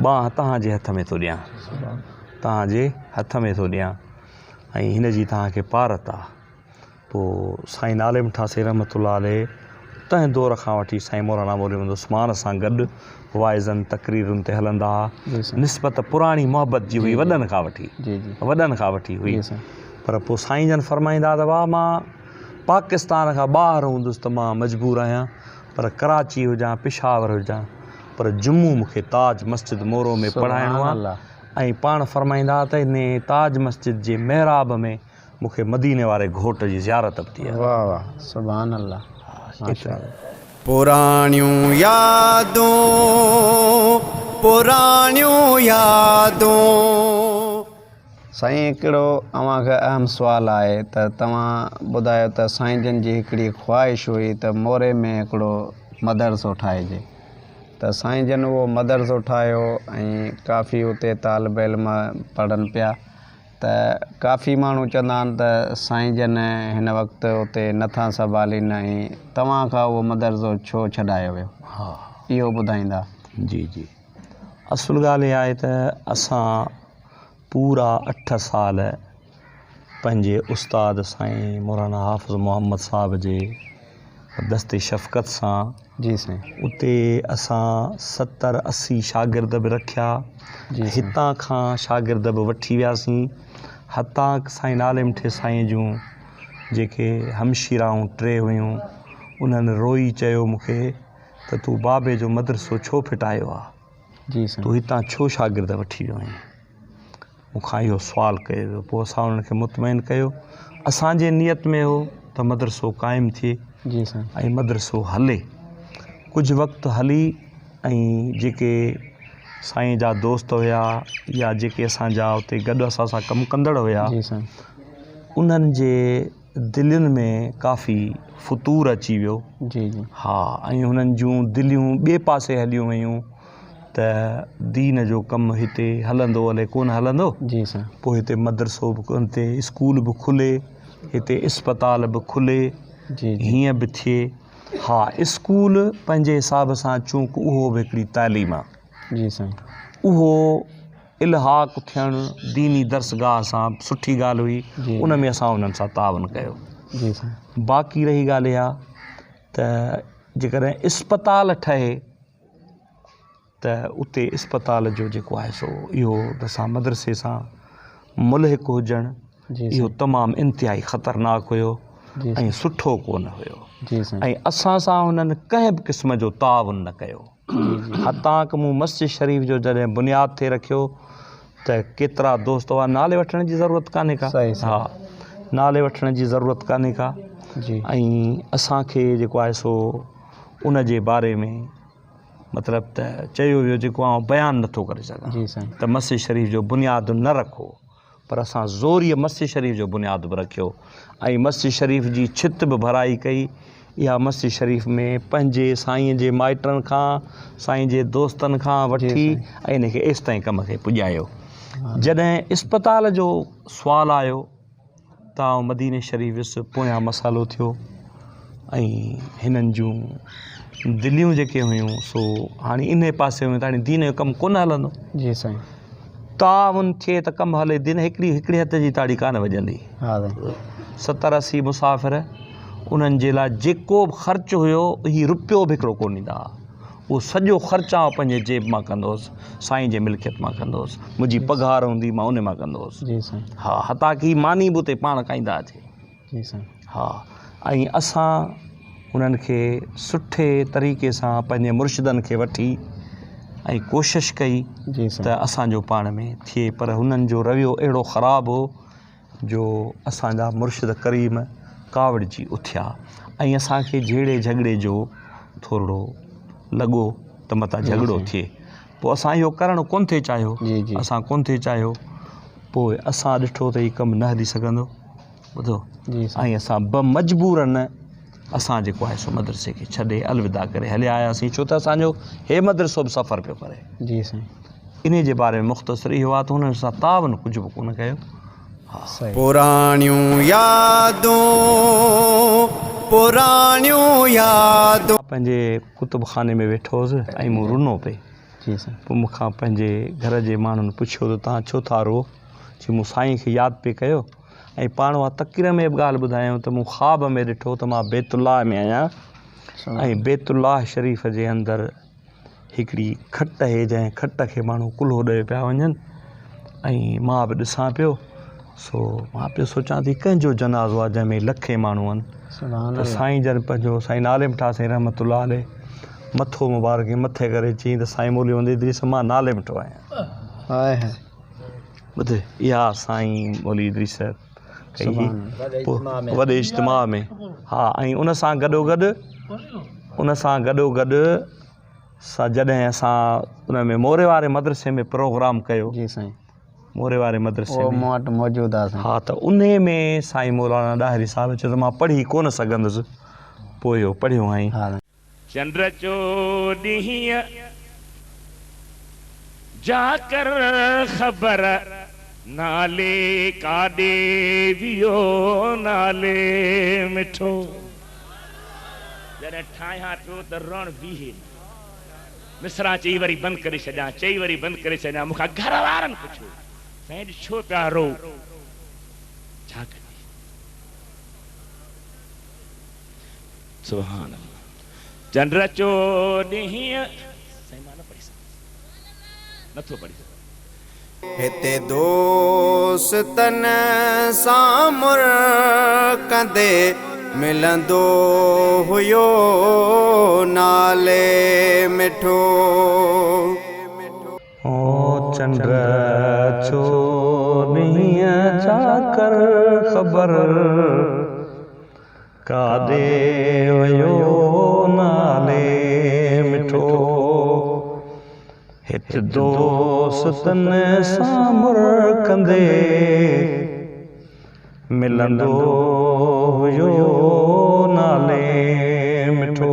ॿांह तव्हांजे हथ में थो ॾियां, तव्हांजे हथ में थो ॾियां ऐं हिन जी तव्हांखे पारत आहे। पोइ साईं नाले मिठा साईं रहमतुल्लाह अलैह तंहिं दौर खां वठी साईं मौलाना मौली मोहम्मद उस्मान सां गॾु वाइज़नि तक़रीरुनि ते हलंदा हुआ। निस्बत पुराणी मोहबत जी हुई वॾनि खां वठी हुई। पर पोइ साईं जन फरमाईंदा त वाह मां पाकिस्तान खां ॿाहिरि हूंदुसि त मां मजबूर आहियां, पर कराची हुजां पेशावर हुजां, पर जम्मू मूंखे ताज मस्जिद मोरो में पढ़ाइणो आहे। ऐं पाण फरमाईंदा त इन ताज मस्जिद जे महराब में मूंखे मदीने वारे घोट जी ज़ियारत बि थी आहे। वाह वाह, सुभान अल्लाह। पुराणियूं यादूं, पुराणियूं यादूं। साईं हिकिड़ो अव्हां खां अहम सुवालु आहे त तव्हां ॿुधायो त साईं जन जी हिकिड़ी ख़्वाहिश हुई त मोरे में हिकिड़ो मदरसो ठाहिजे। त साईं जन उहो मदरसो ठाहियो ऐं काफ़ी उते तालिब इल्म पढ़नि पिया। त काफ़ी माण्हू चवंदा आहिनि त साईं जन हिन वक़्तु उते नथा संभालीनि ऐं तव्हां खां उहो मदरसो छो छॾायो वियो? हा, इहो ॿुधाईंदा। जी जी, असुलु ॻाल्हि इहा आहे त असां पूरा 8 साल पंहिंजे उस्ताद साईं मौलाना हाफ़िज़ मोहम्मद साहब जे दस्ते शफ़क़त सां जी साईं उते असां 70-80 शागिर्द बि रखिया। हितां खां शागिर्द बि वठी वियासीं। हतां साईं नाले मिठे साईं जूं जेके हमशीराऊं 3 हुयूं उन्हनि रोई चयो मूंखे त तूं बाबे जो मदरसो छो फिटायो आहे? जी साईं। तूं हितां छो शागिर्द वठी वियो आहीं? मूंखां इहो सुवालु कयो। पोइ असां उन्हनि खे मुतमइन कयो। असांजे नियत में हो त मदरसो क़ाइमु थिए। जी साईं। ऐं मदरसो हले। कुझु वक़्तु हली ऐं जेके साईं जा दोस्त हुया या जेके असांजा उते गॾु असां सां कमु कंदड़ हुया, जी साईं, उन्हनि जे दिलयुनि में काफ़ी फतूर अची वियो। जी जी। हा, ऐं हुननि जूं दिलियूं ॿिए पासे हलियूं वयूं त दीन जो कमु हिते हलंदो हले कोन हलंदो। जी साईं। पोइ हिते मदरसो बि हिते स्कूल बि खुले, हिते इस्पताल बि खुले, जी हीअं बि थिए। हा, स्कूल पंहिंजे हिसाब सां चूंकि उहो बि हिकिड़ी तालीम आहे। जी साईं। उहो इल्हाक़ थियणु दीनी दर्सगाह सां सुठी ॻाल्हि हुई, जी। उन में असां उन्हनि सां तावन कयो। जी साईं। बाक़ी रही ॻाल्हि इहा त जेकॾहिं इस्पताल ठहे त उते इस्पताल जो जेको आहे सो इहो त असां मदरसे सां मुल्हिक हुजणु जी इहो साईं। तमामु इंतिहाई ख़तरनाक हुयो जी ऐं साईं। सुठो कोन हुयो जी साईं। ऐं असां सां हुननि कंहिं बि क़िस्म जो ताउन न कयो। हतां कि मूं मस्जिद शरीफ़ जो जॾहिं बुनियादु थिए रखियो त केतिरा दोस्त हुआ, नाले वठण जी ज़रूरत कान्हे का। सही सही। हा, नाले वठण जी ज़रूरत कान्हे का। जी। ऐं असांखे जेको आहे सो उन जे बारे में मतिलबु त चयो वियो जेको आउं बयानु नथो करे सघां जी साईं। त मस्जिद शरीफ़ जो बुनियादु न रखो, पर असां ज़ोरीअ मस्जिद शरीफ़ जो बुनियादु बि रखियो ऐं मस्जिद शरीफ़ जी छित बि भराई कई। इहा मस्जिद शरीफ़ में पंहिंजे साईं जे माइटनि खां, साईं जे दोस्तनि खां वठी ऐं इनखे एसि ताईं कम खे पुॼायो। जॾहिं इस्पताल जो सुवालु आयो त आउं मदीने शरीफ़ वियुसि, पोयां मसालो थियो ऐं हिननि जूं दिलियूं जेके हुयूं सो हाणे इन पासे हुयूं त हाणे दीन जो कमु कोन हलंदो। जी साईं। ताउन थिए त कमु हले, दिन हिकिड़े हथ जी ताड़ी कान वॼंदी। हा साईं। 70-80 मुसाफ़िर, उन्हनि जे लाइ जेको बि ख़र्चु हुयो हीउ रुपियो बि हिकिड़ो कोन ॾींदा हुआ, उहो सॼो ख़र्चु आउं पंहिंजे जेब मां कंदो हुउसि, साईं जे मिल्कियत मां कंदो हुउसि, मुंहिंजी पघार हूंदी मां उन मां कंदो हुउसि। जी साईं। हा, हता की मानी बि उते पाण खाईंदा अचे। जी साईं। हा, ऐं असां उन्हनि खे सुठे तरीक़े सां पंहिंजे मुर्शिदनि खे वठी ऐं कोशिशि कई जी त साईं। असांजो पाण में थिए, पर हुननि जो रवैयो अहिड़ो ख़राबु हो जो असांजा मुर्शिद करीम कावड़िजी उथिया ऐं असांखे झेड़े झगड़े जो थोरो लॻो त मतां झगड़ो थिए। पोइ असां इहो करणु कोन थिए चाहियो। जी जी। असां कोन थिए चाहियो। पोइ असां ॾिठो त हीउ कमु न हली सघंदो, ॿुधो। जी साईं। ऐं असां मजबूरन असां जेको आहे सो मदरसे खे छॾे अलविदा करे हलिया आयासीं, छो त असांजो हे मदरसो बि सफ़र पियो करे। जी साईं। इन जे बारे में मुख़्तसर इहो आहे त हुननि सां तावन कुझु बि कोन कयो। सही। पुराणियूं यादूं, पुराणियूं यादूं। पंहिंजे कुतुब खाने में वेठो हुउसि ऐं मूं रुनो पे। जी साईं। पोइ मूंखां पंहिंजे घर जे माण्हुनि पुछियो त तव्हां छो था रो? चई मूं साईं खे यादि पे कयो ऐं पाण उहा तक़रीर में बि ॻाल्हि ॿुधायूं त मूं ख़्वाब में ॾिठो त मां बैतुल्लाह में आहियां ऐं बैतुल्लाह शरीफ़ जे अंदरि हिकिड़ी खट आहे, जंहिं खट खे माण्हू कुल्हो ॾेई पिया वञनि ऐं मां बि ॾिसां पियो। सो मां पियो सोचां थी कंहिंजो जनाज़ो आहे जंहिंमें लखे माण्हू आहिनि। त साईं जन पंहिंजो साईं नाले मिठा साईं रहमतुल्लाह अलैह मथो मुबारक मथे करे चई त साईं मौली वंदे इदरीस मां नाले मिठो आहियां। हाय हाय। ॿुधे, इहा साईं मौली इदरीस कई वॾे इज्तिमा में। हा, ऐं उन सां गॾोगॾु जॾहिं असां उन में मोरे वारे मदरसे में प्रोग्राम कयो। जी साईं। मोरे वारे मदरसे में मूं वटि मौजूदु आहे। हा, त उन में साईं मौलाना ॾाहिरी साहिब चयो त मां पढ़ी कोन सघंदुसि, पोइ इहो पढ़ियो आई। चंद्र चो ॾींहं जाकर ख़बर नाले काॾे वियो नाले मिठो। जॾहिं ठाहियां पियो त रण बीहे, मिसरा चई वरी बंदि करे छॾियां, चई वरी बंदि करे छॾियां। मूंखां घर वारनि पुछियो साईं छो पिया रो? छा कजे? सुभान अल्लाह। चंद्र चो ॾींहं, साईं मां न पढ़ी सघां, नथो पढ़ी सघां। हिते दोस्तन सां मुरकंदे मिलंदो हुयो नाले मिठो। ओ चंद्र चो ॾींहं जाकर ख़बर काॾे वियो नाले मिठो। हिते दोस्तन सां मुरकंदे मिलंदो हुयो नाले मिठो।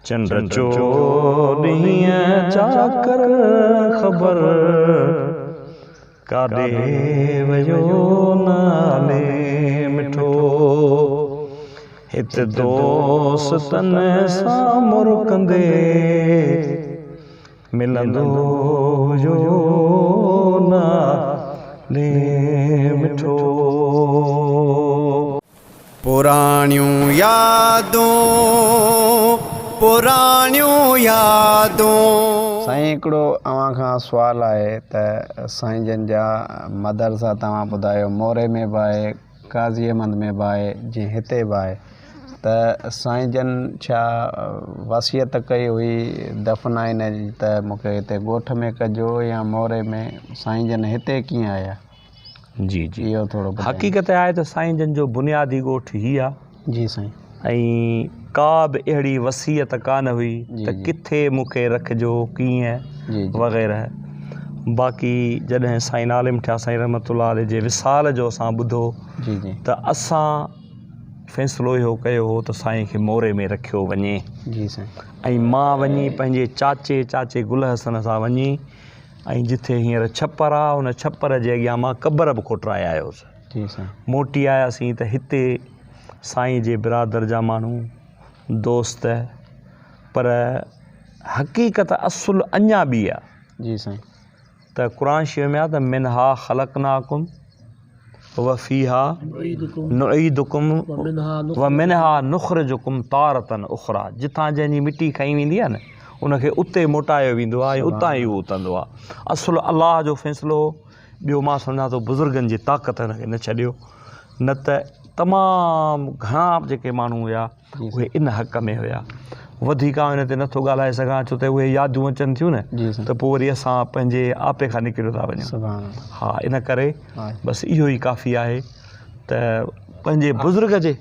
चंद्र चो ॾींहं जाकर ख़बर काॾे वियो नाले मिठो। हिते दोस्तन सां मुरकंदे मिलंदो जो नाले मिठो। पुराणियूं यादूं। साईं हिकिड़ो अव्हां खां सुवालु आहे त साईं जन जा मदरसा तव्हां ॿुधायो मोरे में बि आहे, काज़ी अहमद में बि आहे, जीअं हिते बि आहे, त साईं जन छा वसियत कई हुई दफ़नाइण जी त मूंखे हिते ॻोठ में कजो या मोरे में, साईं जन हिते कीअं आया? जी जी, इहो थोरो हक़ीक़त आहे त साईं जन जो बुनियादी ॻोठ ही आहे। जी साईं। ऐं का बि अहिड़ी वसियत कान हुई त किथे मूंखे रखिजो कीअं वग़ैरह। बाक़ी जॾहिं साईं नालिम थिया साईं रहमतुल्लाह अलैह जे विसाल जो असां ॿुधो त असां फ़ैसिलो इहो कयो हो त साईं खे मोरे में रखियो वञे। जी साईं। ऐं मां वञी पंहिंजे चाचे गुल हसन सां वञी ऐं जिथे हींअर छप्पर आहे उन छप्पर जे अॻियां मां क़बर बि खोटराए आयोसि। जी साईं। मोटी आयासीं त हिते साईं जे बिरादर जा माण्हू दोस्त, पर हक़ीक़त असुल अञा बि आहे। जी साईं। त क़ुर शरीफ़ में आहे त मिनहा ख़लक़नाकुम व फ़ीहा नुईदुकुम व मिनहा नुख़रिजुकुम तारतन उख़रा। जिथां जंहिंजी मिटी खई वेंदी आहे न उनखे उते मोटायो वेंदो आहे ऐं उतां ई उहो उतंदो आहे। असुल अलाह जो फ़ैसिलो। ॿियो मां सम्झां थो बुज़ुर्गनि जी ताक़त हिनखे न छॾियो, न त तमामु घणा जेके माण्हू हुया उहे इन हक़ में हुया। वधीक हिन ते नथो ॻाल्हाए सघां छो त उहे यादूं अचनि थियूं न त पोइ वरी असां पंहिंजे आपे खां निकिरी था वञूं। हा, इन करे बसि इहो ई काफ़ी आहे त पंहिंजे बुज़ुर्ग जे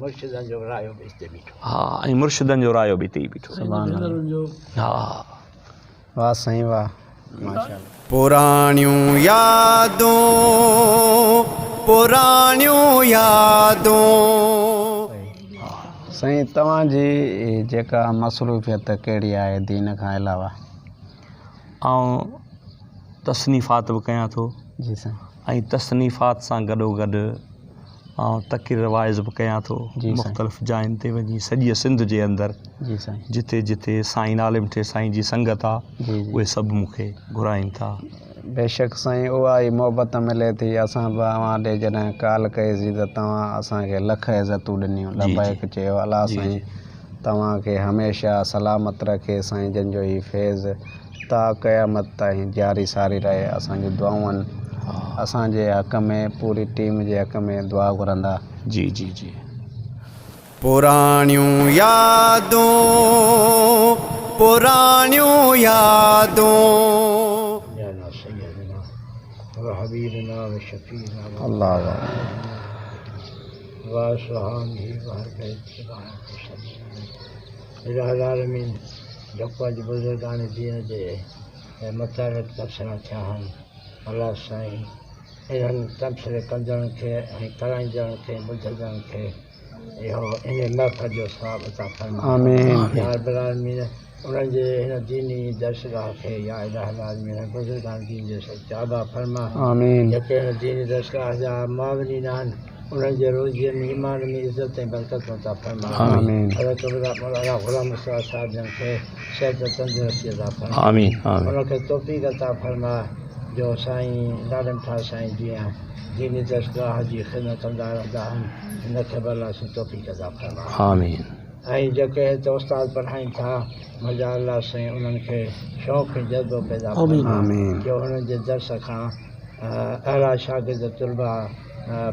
मुर्शिदनि जो रायो बि हिते बीठो। हा, ऐं मुर्शिदनि जो रायो बि हिते ई बीठो। हा, वाह साईं वाह, माशाअल्लाह। पुराणियूं यादूं। साईं तव्हांजी जेका मसरूफ़ियत कहिड़ी आहे दीन खां अलावा? आउं तसनीफ़ात बि कयां थो। जी साईं। ऐं तसनीफ़ात सां गॾोगॾु ऐं तक़रीर वाइज़ बि कयां थो मुख़्तलिफ़ जायुनि ते वञी सॼी सिंध जे अंदरि। जी साईं। जिथे जिथे साईं नालिम थे साईं जी संगत आहे उहे सभु मूंखे घुराइनि था। बेशक साईं, उहा ई मोहबत मिले थी। असां बि अव्हां ॾे जॾहिं कॉल कईसीं त तव्हां असांखे लख इज़तूं ॾिनियूं, लबैक चयो। अलाह साईं तव्हांखे हमेशह सलामत रखे, साईं जन जो ई फैज़ ता क़यामत ताईं जारी सारी रहे। असांजी दुआऊं आहिनि असांजे हक़ में, पूरी टीम जे हक़ में दुआ घुरंदा। जी जी जी। पुराणियूं यादूं। अल्लाह जेको अॼु बुज़ुर्गान दीन जे मुताबिक़ तबसरा थिया आहिनि, अलाह साईं इन्हनि तबसरे कंदड़नि खे ऐं कराईंदड़नि खे ॿुधंदड़नि खे इहो इन महफ़िल जो सवाबु अता फ़रमाए। आमीन। या रब्बुल आलमीन उन्हनि जे हिन दीनी दर्सगाह खे या इलाही आलमीन बुज़ुर्गान दीन जे सचाबा फ़रमा। आमीन। जेके हिन दीनी दर्सगाह जा मावरीन आहिनि उन्हनि जे रोज़ीअ में ईमान में इज़त ऐं बरकत अता फ़रमा। आमीन। मौलाना ग़ुलाम मुस्तफ़ा साहिब जन खे सिहत तंदुरुस्ती अता फ़रमा। आमीन। उनखे तौफ़ीक़ अता फ़रमा जो साईं नालिम ठा साईं जीअं दीनी दर्सगाह जी ख़िदमत कंदा रहंदा आहिनि, हिनखे बि अलाह साईं तौफ़ीक़ अता फ़रमा। आमीन। ऐं जेके हिते उस्ताद पढ़ाइनि था मज़ा अलाह साईं उन्हनि खे शौक़ु ऐं जज़्बो पैदा फ़रमा जो हुननि जे दर्स खां अहिड़ा शागिर्द तुलबा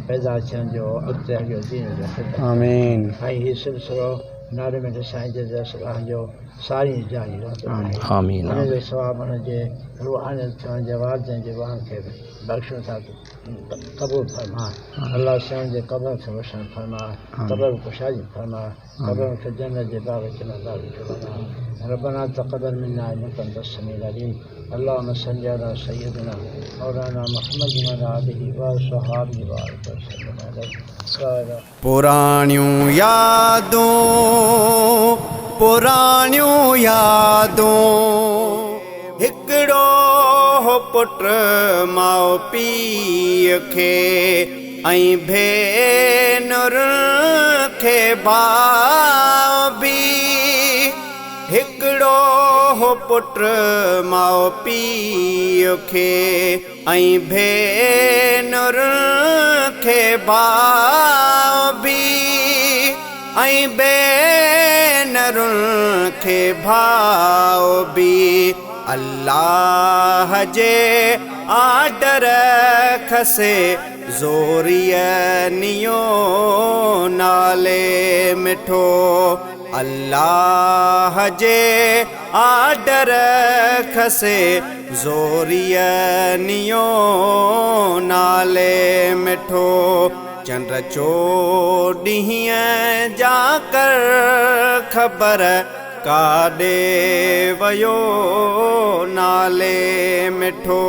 पैदा थियनि जो अॻिते हलियो दीन जो ख़िदमत। आमीन। ऐं हीउ सिलसिलो नालिम साईं जे दर्सगाह जो सारी जारी रहंदो आहे। आमीन। हुन जो सवाबु हुन जे रूहानियत थियण जे वारदनि जे वाहन खे बख़्शूं था क़बूल फरमा। अलाह साईं जे क़बर खे रोशन फरमा, क़बर कुशाई फरमा, क़बर खे जन्नत जे बाग़ खे नज़ार फरमा। रब्बना तक़ब्बल मिन्ना इन्नका अंतस समीउल अलीम। अल्लाहुम्मा सल्लि अला सय्यिदिना मौलाना मुहम्मद व अला आलिहि व सहाबिहि व सल्लम अलैहि। पुराणियूं यादूं। हिकिड़ो पुट माउ पीउ खे ऐं भेनर खे भाउ भी। हिकिड़ो हो पुट माओ पीउ खे ऐं भेनरुनि खे भाउ भी ऐं भेनरुनि खे भाउ भी अल्लाह जे आडर खसे ज़ोरियनियो नाले मिठो अल्लाह जे आडर खसे ज़ोरियनियो नाले मिठो चंड चोॾींहं जा कर ख़बर काॾे वयो नाले मिठो।